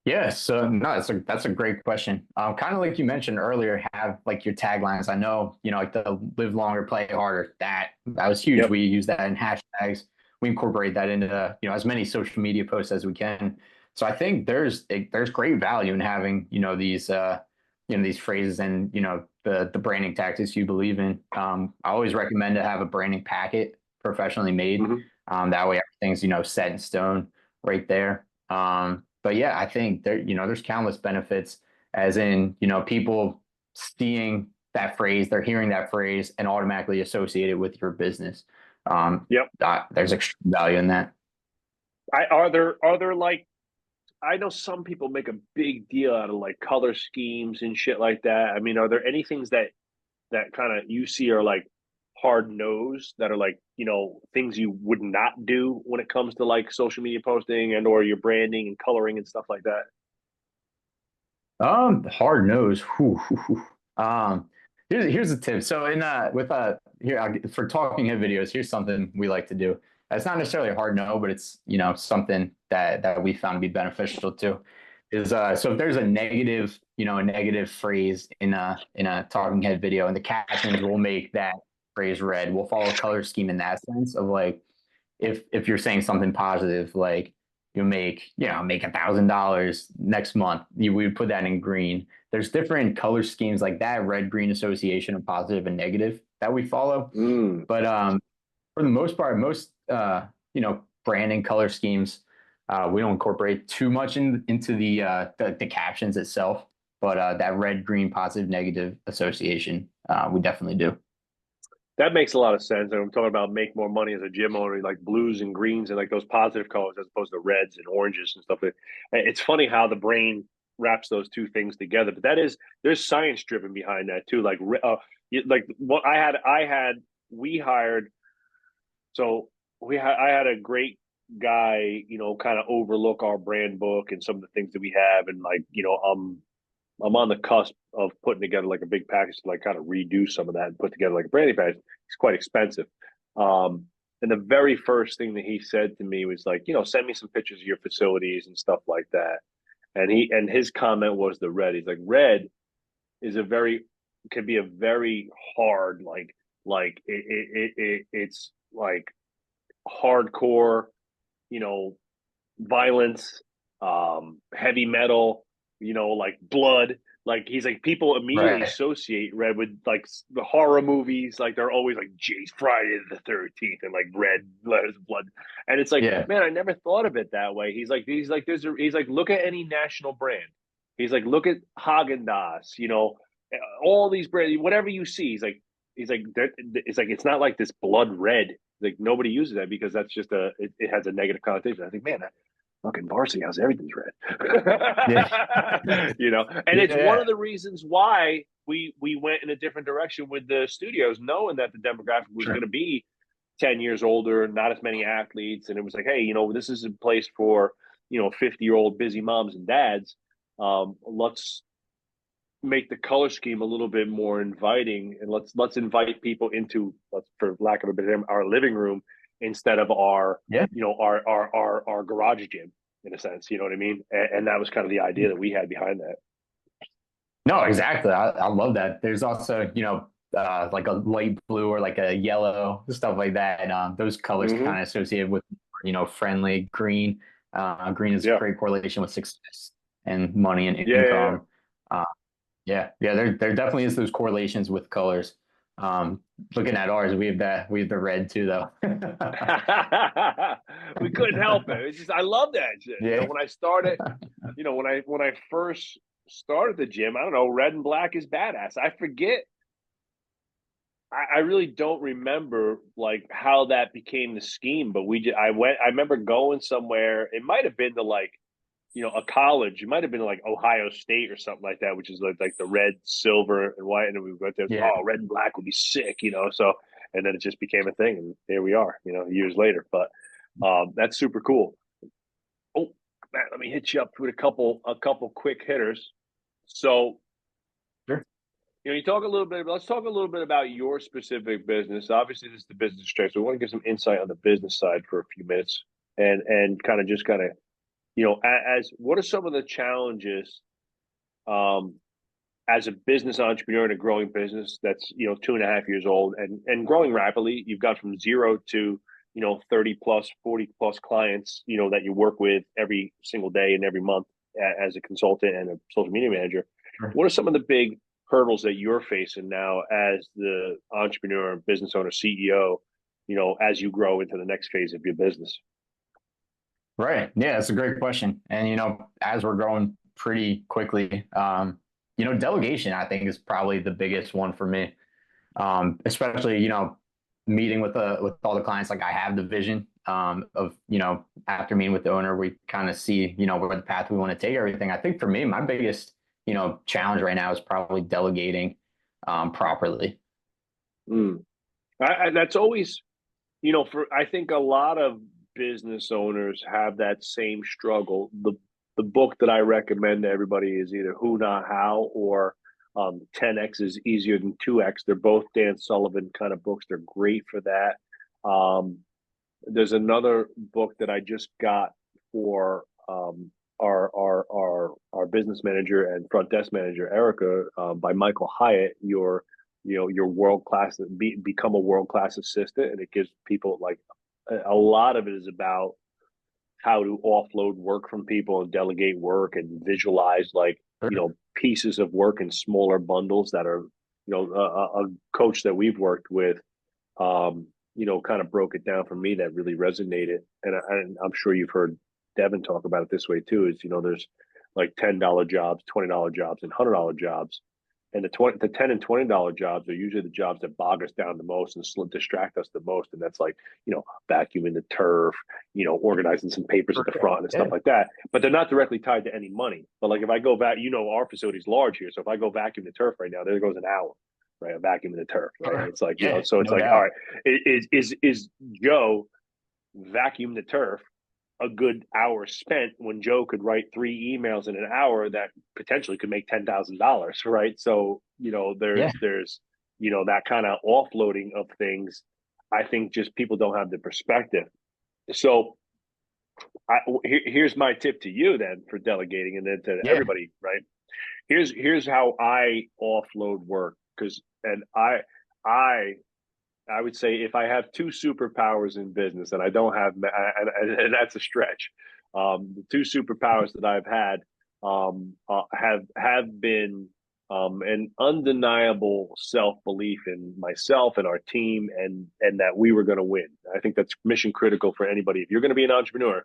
Yeah, so no, that's a great question. Kind of like you mentioned earlier, have like your taglines. I know, like the live longer, play harder. That was huge. Yep. We use that in hashtags. We incorporate that into, as many social media posts as we can. So I think there's great value in having, these phrases and, the branding tactics you believe in. I always recommend to have a branding packet professionally made. Mm-hmm. That way everything's, set in stone right there. But yeah, I think there's countless benefits, as in, people seeing that phrase, they're hearing that phrase and automatically associate it with your business. Yep. There's extreme value in that. Are there like I know some people make a big deal out of like color schemes and shit like that. I mean, are there any things that kind of you see are like hard nosed that are like things you would not do when it comes to like social media posting and or your branding and coloring and stuff like that? Hard nose. Whew, whew, whew. Here's a tip. So in with here for talking head videos, here's something we like to do. It's not necessarily a hard no, but it's something that we found to be beneficial too. Is so if there's a negative phrase in a talking head video, and the captions will make that phrase red. We'll follow a color scheme in that sense of like if you're saying something positive, like make $1,000 next month, we would put that in green. There's different color schemes like that, red green association of positive and negative that we follow. Mm. But for the most part, most branding color schemes, we don't incorporate too much into the captions itself. But that red green positive negative association, we definitely do. That makes a lot of sense. And I'm talking about make more money as a gym owner, like blues and greens and like those positive colors as opposed to reds and oranges and stuff. It's funny how the brain wraps those two things together. But there's science driven behind that too. Like what we hired. So I had a great guy, kind of overlook our brand book and some of the things that we have, and like, I'm on the cusp of putting together like a big package to like kind of redo some of that and put together like a branding package. It's quite expensive. Um, and the very first thing that he said to me was like, send me some pictures of your facilities and stuff like that. And his comment was the red. He's like, red is can be a very hard it's like hardcore, you know, violence, heavy metal, like blood. Like he's like people immediately Right. associate red with like the horror movies. Like they're always like Jace Friday the 13th and like red letters of blood. And it's like, Yeah. man, I never thought of it that way. He's like look at any national brand. He's like look at Haagen Dazs. All these brands, whatever you see. He's like it's like it's not like this blood red. Like nobody uses that because that's just it has a negative connotation. I think, man, fucking varsity house, everything's red. Yeah. And it's one Yeah. of the reasons why we went in a different direction with the studios, knowing that the demographic was going Sure. to be 10 years older, not as many athletes, and it was like, hey, this is a place for 50-year-old busy moms and dads. Let's make the color scheme a little bit more inviting, and let's invite people into, let's, for lack of a better term, our living room instead of our Yeah. our garage gym, in a sense. You know what I mean? And that was kind of the idea that we had behind that. No, exactly. I love that. There's also, like a light blue or like a yellow, stuff like that. And those colors Mm-hmm. kind of associated with, friendly green. Green is a Yeah, great correlation with success and money and yeah, income. Uh, yeah, there definitely is those correlations with colors. Um, Looking at ours, we have the red too, though. yeah. We couldn't help it. It's just I love that shit. You know, Yeah, when I started, when I first started the gym, I don't know, red and black is badass. I forget. I really don't remember like how that became the scheme, but I went. I remember going somewhere. It might have been to like a college. It might have been like Ohio State or something like that, which is like the red, silver, and white. And we went there. yeah. Oh, red and black would be sick, you know. So and then it just became a thing, and here we are, years later. But that's super cool. Oh, Matt, let me hit you up with a couple quick hitters. So Sure. you talk a little bit. Let's talk a little bit about your specific business. Obviously, this is the business strength, so we want to get some insight on the business side for a few minutes, and kind of as what are some of the challenges um, as a business entrepreneur in a growing business that's 2.5 years old and growing rapidly. You've got from zero to 30 plus, 40 plus clients that you work with every single day and every month as a consultant and a social media manager. Sure. What are some of the big hurdles that you're facing now as the entrepreneur, business owner, CEO, as you grow into the next phase of your business? Right. Yeah, that's a great question. And as we're growing pretty quickly, delegation I think is probably the biggest one for me. Especially, meeting with all the clients, like I have the vision of, after meeting with the owner, we kind of see, where the path we want to take everything. I think for me, my biggest, challenge right now is probably delegating properly. Mm. That's always for I think a lot of business owners have that same struggle. The book that I recommend to everybody is either Who Not How or 10X is Easier Than 2X. They're both Dan Sullivan kind of books. They're great for that. There's another book that I just got for our business manager and front desk manager Erica by Michael Hyatt. Your world class, become a world class assistant, and it gives people like a lot of it is about how to offload work from people and delegate work and visualize like Sure. pieces of work in smaller bundles that are a coach that we've worked with kind of broke it down for me that really resonated. And I'm sure you've heard Devin talk about it this way too. Is there's like $10 jobs, $20 jobs, and $100 jobs, and the $10 and $20 jobs are usually the jobs that bog us down the most and distract us the most. And that's like vacuuming the turf, organizing some papers at the Sure. front and stuff Yeah. like that. But they're not directly tied to any money. But like if I go back, our facility's large here, so if I go vacuum the turf right now, there goes an hour, right? A vacuum in the turf, right? Sure. It's like Yeah. so it's No like, all doubt. right, is Joe vacuum the turf a good hour spent when Joe could write 3 emails in an hour that potentially could make $10,000, right? So Yeah. there's that kind of offloading of things. I think just people don't have the perspective. So here's my tip to you then for delegating, and then to Yeah. everybody, right? Here's how I offload work because and I would say if I have two superpowers in business, and I don't have, and that's a stretch. The two superpowers that I've had have been an undeniable self belief in myself and our team, and that we were going to win. I think that's mission critical for anybody. If you're going to be an entrepreneur,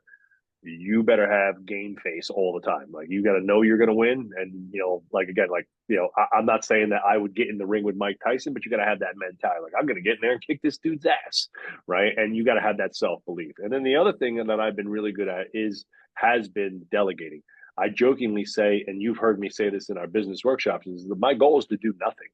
you better have game face all the time. Like you got to know you're going to win. And, like, again, like, I'm not saying that I would get in the ring with Mike Tyson, but you got to have that mentality. Like I'm going to get in there and kick this dude's ass. Right. And you got to have that self-belief. And then the other thing that I've been really good at has been delegating. I jokingly say, and you've heard me say this in our business workshops, is that my goal is to do nothing,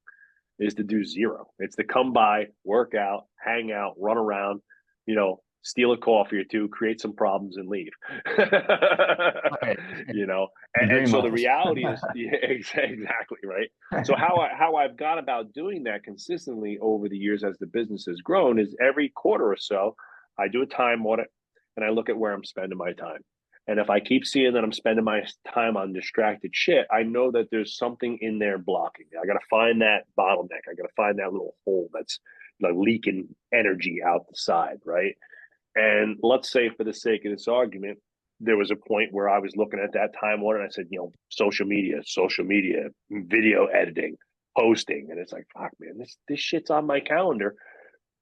is to do zero. It's to come by, work out, hang out, run around, you know, steal a coffee or two, create some problems, and leave. Right. You know, The and dream so the life. reality is, yeah, exactly right. So how I've gone about doing that consistently over the years as the business has grown is every quarter or so, I do a time audit and I look at where I'm spending my time. And if I keep seeing that I'm spending my time on distracted shit, I know that there's something in there blocking me. I got to find that bottleneck. I got to find that little hole that's like leaking energy out the side, right? And let's say, for the sake of this argument, there was a point where I was looking at that time order and I said, social media, video editing, posting. And it's like, fuck, man, this shit's on my calendar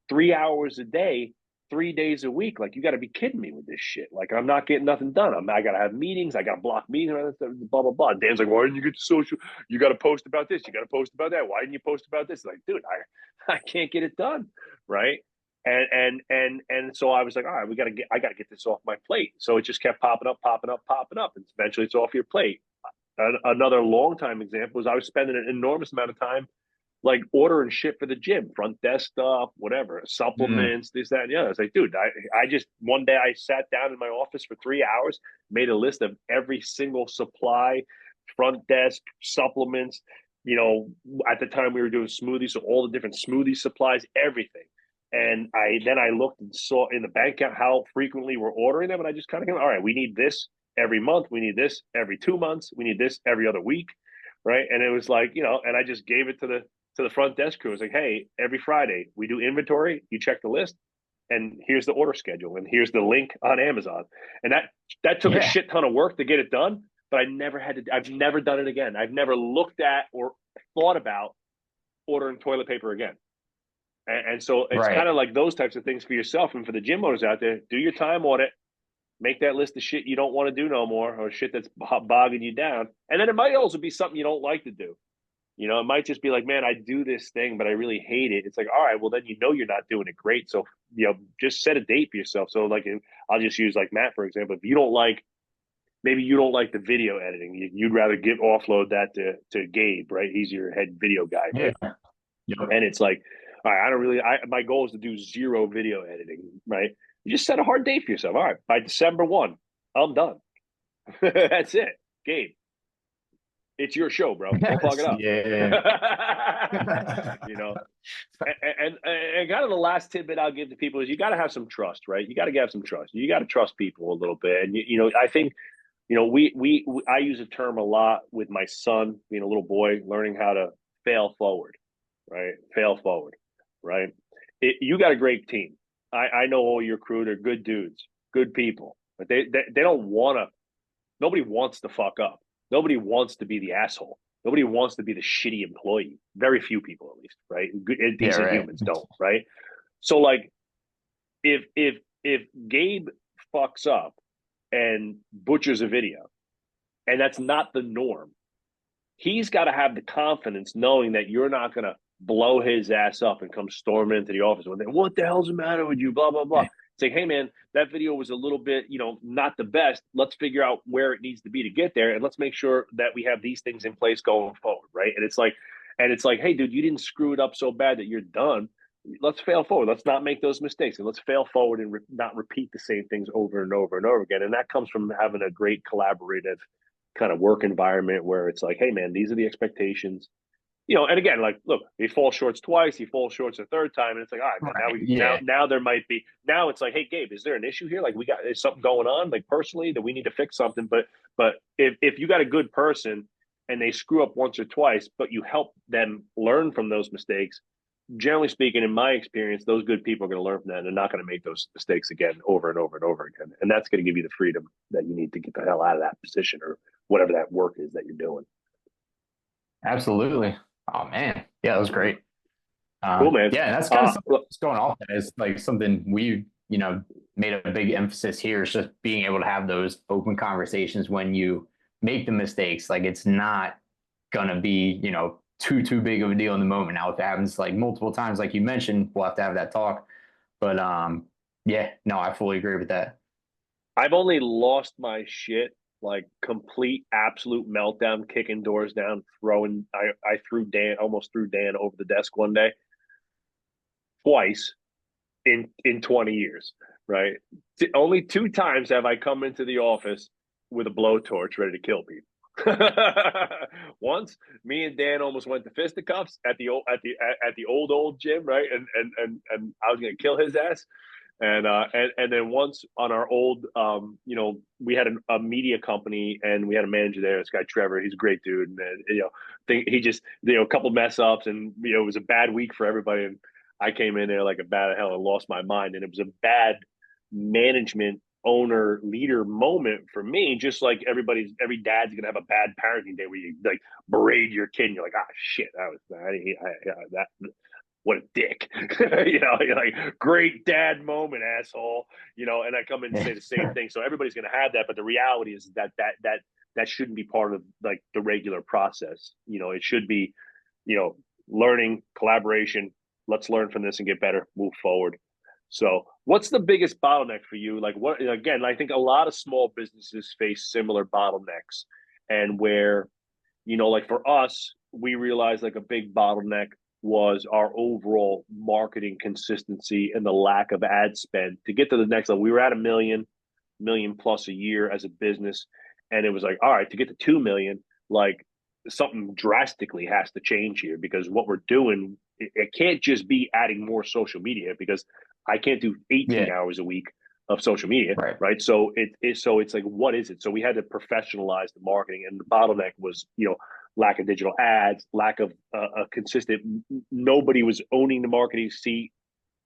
3 hours a day, 3 days a week. Like, you got to be kidding me with this shit. Like, I'm not getting nothing done. I got to have meetings. I got to block meetings, blah, blah, blah. Dan's like, why didn't you get to social? You got to post about this. You got to post about that. Why didn't you post about this? Like, dude, I can't get it done. Right. And so I was like, all right, I got to get this off my plate. So it just kept popping up, popping up, popping up. And eventually it's off your plate. Another long time example is I was spending an enormous amount of time like ordering shit for the gym, front desk stuff, whatever, Mm, supplements, this, that, and the other. I was like, dude, I just one day I sat down in my office for 3 hours, made a list of every single supply, front desk, supplements. You know, at the time we were doing smoothies, so all the different smoothie supplies, everything. And I looked and saw in the bank account how frequently we're ordering them, and I just kind of go, all right, we need this every month, we need this every 2 months, we need this every other week, right? And it was like, and I just gave it to the front desk crew. It's like, hey, every Friday we do inventory. You check the list, and here's the order schedule, and here's the link on Amazon. And that took a yeah. shit ton of work to get it done. But I never had to. I've never done it again. I've never looked at or thought about ordering toilet paper again. And so it's kind Right. of like those types of things for yourself and for the gym owners out there. Do your time audit. Make that list of shit you don't want to do no more, or shit that's bogging you down. And then it might also be something you don't like to do. It might just be like, man, I do this thing, but I really hate it. It's like, all right, well, then you're not doing it great. So, just set a date for yourself. So, like, I'll just use like Matt, for example. If you don't like, maybe you don't like the video editing, you'd rather offload that to Gabe, right? He's your head video guy, Yeah. right? Yep. And it's like, all right, I don't really, my goal is to do zero video editing, right? You just set a hard date for yourself. All right, by December 1, I'm done. That's it. Gabe, it's your show, bro. Go fuck it up. Yeah. you know, and kind of the last tidbit I'll give to people is you got to have some trust, right? You got to have some trust. You got to trust people a little bit. And, I think, I use a term a lot with my son being a little boy, learning how to fail forward, right? Fail forward, right? You got a great team. I know all your crew. They're good dudes, good people, but they don't want to, nobody wants to fuck up. Nobody wants to be the asshole. Nobody wants to be the shitty employee. Very few people, at least, right? Good, Yeah, decent right. humans don't, right? So, like, if Gabe fucks up and butchers a video, and that's not the norm, he's got to have the confidence knowing that you're not going to blow his ass up and come storming into the office with it. What the hell's the matter with you? Blah, blah, blah. It's like, hey, man, that video was a little bit, not the best. Let's figure out where it needs to be to get there. And let's make sure that we have these things in place going forward. Right. And it's like, hey, dude, you didn't screw it up so bad that you're done. Let's fail forward. Let's not make those mistakes, and let's fail forward and not repeat the same things over and over and over again. And that comes from having a great collaborative kind of work environment where it's like, hey, man, these are the expectations. And again, like, look, he falls shorts twice, he falls shorts a third time, and it's like, all right, man, now Right. we Yeah. now there might be, now it's like, hey, Gabe, is there an issue here? Like, is something going on, like, personally, that we need to fix something? But if you got a good person and they screw up once or twice, but you help them learn from those mistakes, generally speaking, in my experience, those good people are going to learn from that, and they're not going to make those mistakes again over and over and over again. And that's going to give you the freedom that you need to get the hell out of that position or whatever that work is that you're doing. Absolutely. Oh man. Yeah, that was great. Cool, man. Yeah, and that's kind of something Look, that's going off. That is like something we, made a big emphasis here is just being able to have those open conversations when you make the mistakes. Like it's not gonna be, too big of a deal in the moment. Now, if it happens like multiple times, like you mentioned, we'll have to have that talk. But yeah, no, I fully agree with that. I've only lost my shit, like complete absolute meltdown, kicking doors down, throwing. I almost threw Dan over the desk one day, twice in 20 years. right? Only two times have I come into the office with a blowtorch ready to kill people. Once, me and Dan almost went to fisticuffs at the old gym, right? And I was gonna kill his ass. And then once on our old, we had a media company and we had a manager there, this guy Trevor. He's a great dude, and he just a couple mess ups, and it was a bad week for everybody. And I came in there like a bat of hell and lost my mind, and it was a bad management owner leader moment for me. Just like every dad's gonna have a bad parenting day where you like berate your kid, and you're like, ah, shit, that what a dick. You're like, great dad moment, asshole. And I come in and Yeah. say the same thing. So everybody's gonna have that, but the reality is that shouldn't be part of like the regular process. It should be, learning, collaboration. Let's learn from this and get better, move forward. So what's the biggest bottleneck for you? Like what again, I think a lot of small businesses face similar bottlenecks, and where, like for us, we realized like a big bottleneck was our overall marketing consistency and the lack of ad spend to get to the next level. We were at a million plus a year as a business, and it was like, all right, to get to 2 million, like something drastically has to change here, because what we're doing, it can't just be adding more social media, because I can't do 18 Yeah. hours a week of social media, Right. right? So it's like, what is it? So we had to professionalize the marketing, and the bottleneck was, lack of digital ads, lack of a consistent. Nobody was owning the marketing seat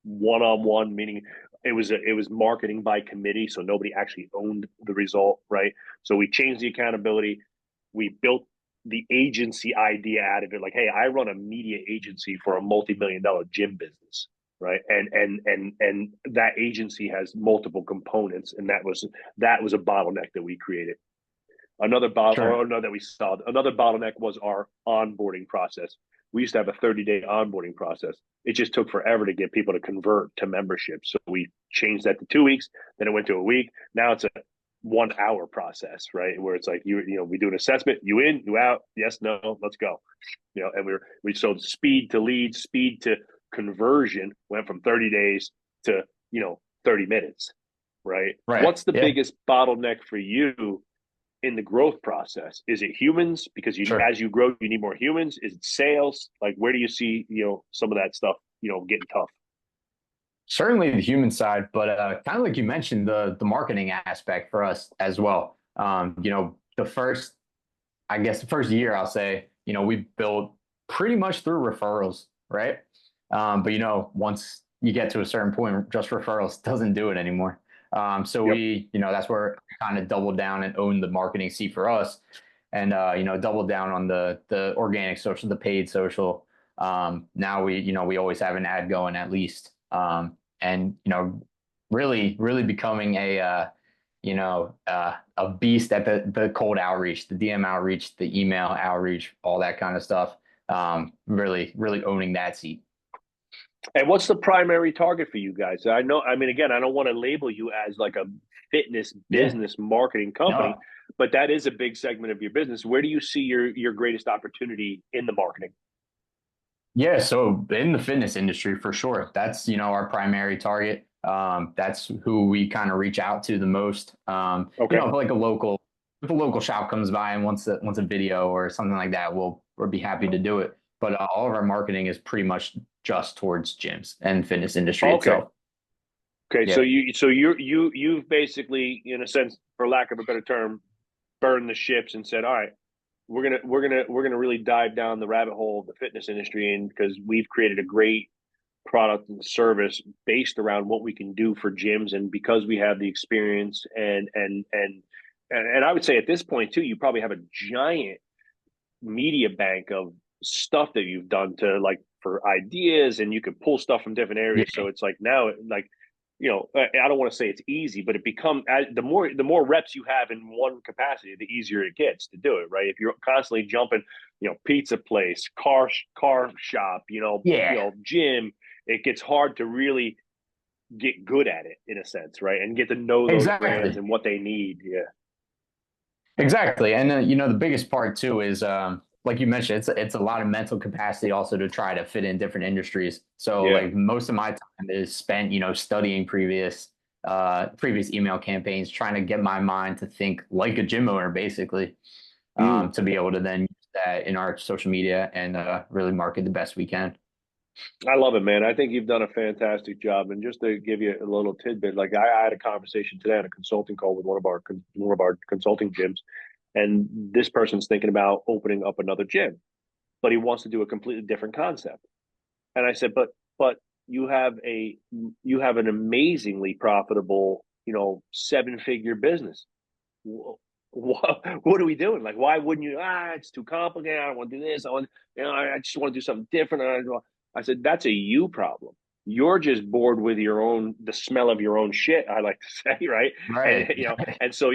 one on one, meaning it was marketing by committee, so nobody actually owned the result, right? So we changed the accountability. We built the agency idea out of it, like, hey, I run a media agency for a multi-million-dollar gym business, right? And that agency has multiple components, and that was a bottleneck that we created. Sure. That we saw. Another bottleneck was our onboarding process. We used to have a 30-day onboarding process. It just took forever to get people to convert to membership. So we changed that to 2 weeks. Then it went to a week. Now it's a 1 hour process, right? Where it's like we do an assessment. You in, you out. Yes, no, let's go. And we sold speed to lead, speed to conversion went from 30 days to 30 minutes, right? Right. What's the Yeah. biggest bottleneck for you in the growth process? Is it humans? Because Sure. as you grow, you need more humans. Is it sales? Like, where do you see some of that stuff getting tough? Certainly the human side, but kind of like you mentioned, the marketing aspect for us as well. I guess the first year, I'll say, we built pretty much through referrals, right? But once you get to a certain point, just referrals doesn't do it anymore. So Yep. that's where we kind of doubled down and owned the marketing seat for us, and doubled down on the organic social, the paid social. Now we always have an ad going at least, and really really becoming a beast at the cold outreach, the DM outreach, the email outreach, all that kind of stuff. Really, really owning that seat. And what's the primary target for you guys? I know, I mean, again, I don't want to label you as like a fitness Yeah. business marketing company, No. but that is a big segment of your business. Where do you see your greatest opportunity in the marketing? Yeah. So in the fitness industry, for sure, that's our primary target. That's who we kind of reach out to the most. Okay. If a local shop comes by and wants a video or something like that, we'll be happy to do it. But all of our marketing is pretty much just towards gyms and fitness industry Okay. itself. Okay. So Yeah. you've basically, in a sense, for lack of a better term, burned the ships and said, all right, we're gonna really dive down the rabbit hole of the fitness industry, and because we've created a great product and service based around what we can do for gyms, and because we have the experience, and I would say at this point too, you probably have a giant media bank of stuff that you've done to, like, for ideas, and you can pull stuff from different areas. Yeah. So it's like now, like, I don't want to say it's easy, but it become the more reps you have in one capacity, the easier it gets to do it, right? If you're constantly jumping, pizza place, car shop, Yeah. gym, it gets hard to really get good at it, in a sense, right? And get to know those brands Exactly. and what they need. Yeah. Exactly. And the biggest part too is like you mentioned, it's a lot of mental capacity also to try to fit in different industries. So Yeah. like most of my time is spent, studying previous. previous email campaigns, trying to get my mind to think like a gym owner, basically, Mm. to be able to then use that in our social media and really market the best we can. I love it, man. I think you've done a fantastic job. And just to give you a little tidbit, like I had a conversation today on a consulting call with one of our consulting gyms, and this person's thinking about opening up another gym, but he wants to do a completely different concept. And I said, but you have a you have an amazingly profitable, 7-figure business. What are we doing? Like, why wouldn't you? It's too complicated. I don't want to do this. I just want to do something different. I said, that's a you problem. You're just bored with the smell of your own shit, I like to say, right? And, Right. and so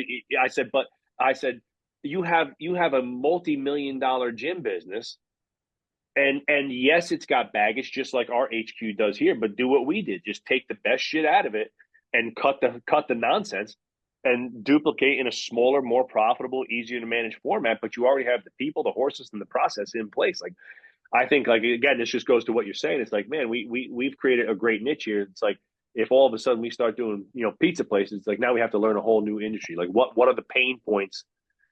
I said, you have a multi-million dollar gym business, and yes, it's got baggage just like our HQ does here, but do what we did. Just take the best shit out of it and cut the nonsense and duplicate in a smaller, more profitable, easier to manage format, but you already have the people, the horses, and the process in place. Like I think, like again, this just goes to what you're saying. It's like, man, we've created a great niche here. It's like if all of a sudden we start doing, pizza places, it's like now we have to learn a whole new industry. Like what are the pain points,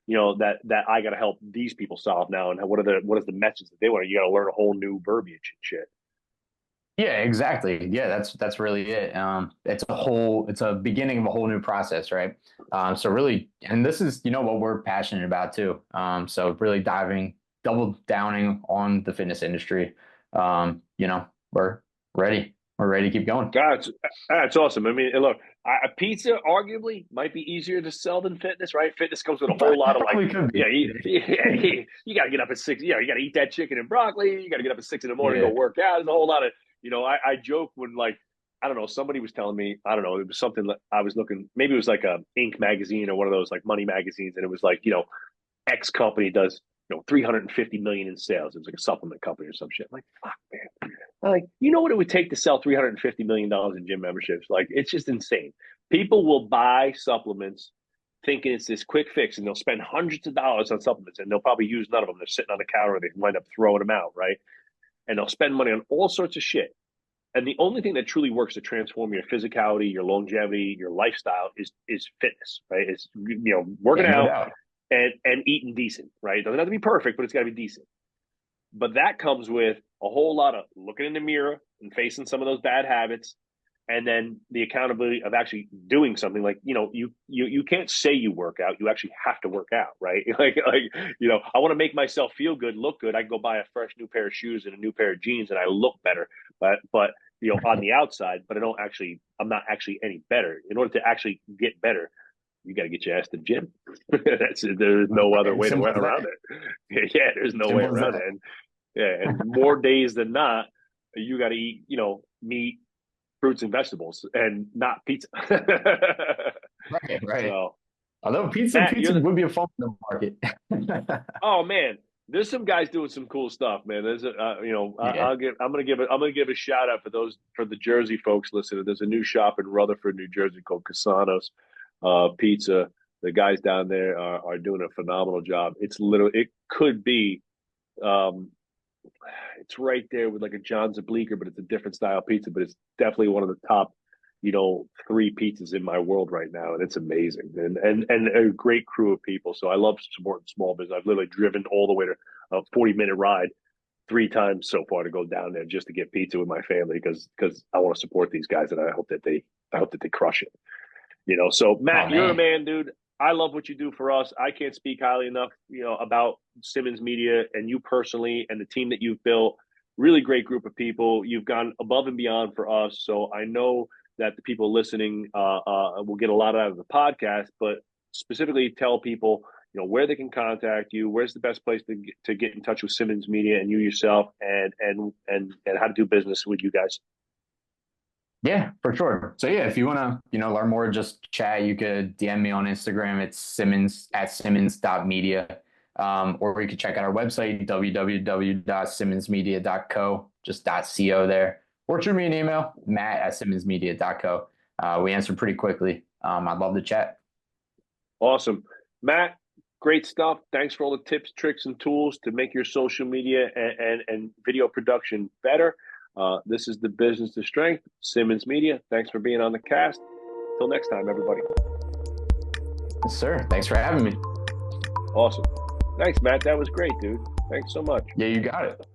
that I got to help these people solve now, and what is the message that they want? You got to learn a whole new verbiage and shit. Yeah, exactly. Yeah, that's really it. It's a beginning of a whole new process, right? So really, and this is, what we're passionate about too. So really double downing on the fitness industry. We're ready. We're ready to keep going. That's awesome. I mean, look, a pizza arguably might be easier to sell than fitness, right? Fitness comes with a whole lot It of like, probably could be. yeah, you got to get up at 6. You got to eat that chicken and broccoli. You got to get up at 6 in the morning and Yeah. go work out. There's a whole lot of, I joke when like, I don't know, somebody was telling me, I don't know, it was something that I was looking, maybe it was like a Inc. magazine or one of those like money magazines, and it was like, X company does 350 million in sales. It was like a supplement company or some shit. I'm like, fuck, man. I'm like, you know what it would take to sell $350 million in gym memberships? Like, it's just insane. People will buy supplements thinking it's this quick fix, and they'll spend hundreds of dollars on supplements, and they'll probably use none of them. They're sitting on the counter, and they wind up throwing them out, right? And they'll spend money on all sorts of shit. And the only thing that truly works to transform your physicality, your longevity, your lifestyle is fitness, right? It's working Yeah, no out doubt. and eating decent, right? It doesn't have to be perfect, but it's got to be decent. But that comes with a whole lot of looking in the mirror and facing some of those bad habits, and then the accountability of actually doing something. Like you can't say you work out, you actually have to work out, right? I want to make myself feel good, look good. I can go buy a fresh new pair of shoes and a new pair of jeans, and I look better, but on the outside, but I'm not actually any better. In order to actually get better, you got to get your ass to the gym. There's no other way Simple as around that. it. Yeah, there's no way Simple as around it. that. And yeah, and more days than not, you got to eat, meat, fruits, and vegetables, and not pizza. Right, right. So, Although Matt, pizza would be a fun in the market. oh man, there's some guys doing some cool stuff, man. There's Yeah. I'm gonna give a shout out for the Jersey folks listening. There's a new shop in Rutherford, New Jersey called Casanos Pizza. The guys down there are doing a phenomenal job. It could be um, it's right there with like a John's of Bleecker, but it's a different style pizza. But it's definitely one of the top, 3 pizzas in my world right now, and it's amazing. And a great crew of people. So I love supporting small business. I've literally driven all the way to a 40-minute ride 3 times so far to go down there just to get pizza with my family because I want to support these guys, and I hope that they crush it. So Oh Matt, you're the man. man, dude. I love what you do for us. I can't speak highly enough, about Simmons Media and you personally and the team that you've built. Really great group of people. You've gone above and beyond for us. So I know that the people listening will get a lot out of the podcast, but specifically tell people, where they can contact you. Where's the best place to get in touch with Simmons Media and you yourself, and how to do business with you guys. Yeah, for sure. So yeah, if you want to, learn more, just chat, you could DM me on Instagram. It's Simmons at Simmons.media. Or you could check out our website, www.simmonsmedia.co, just .co there. Or shoot me an email, matt@simmonsmedia.co. We answer pretty quickly. I'd love to chat. Awesome. Matt, great stuff. Thanks for all the tips, tricks, and tools to make your social media and video production better. This is the business to strength, Simmons Media. Thanks for being on the cast. Till next time, everybody. Yes, sir. Thanks for having me. Awesome. Thanks, Matt. That was great, dude. Thanks so much. Yeah, you got it.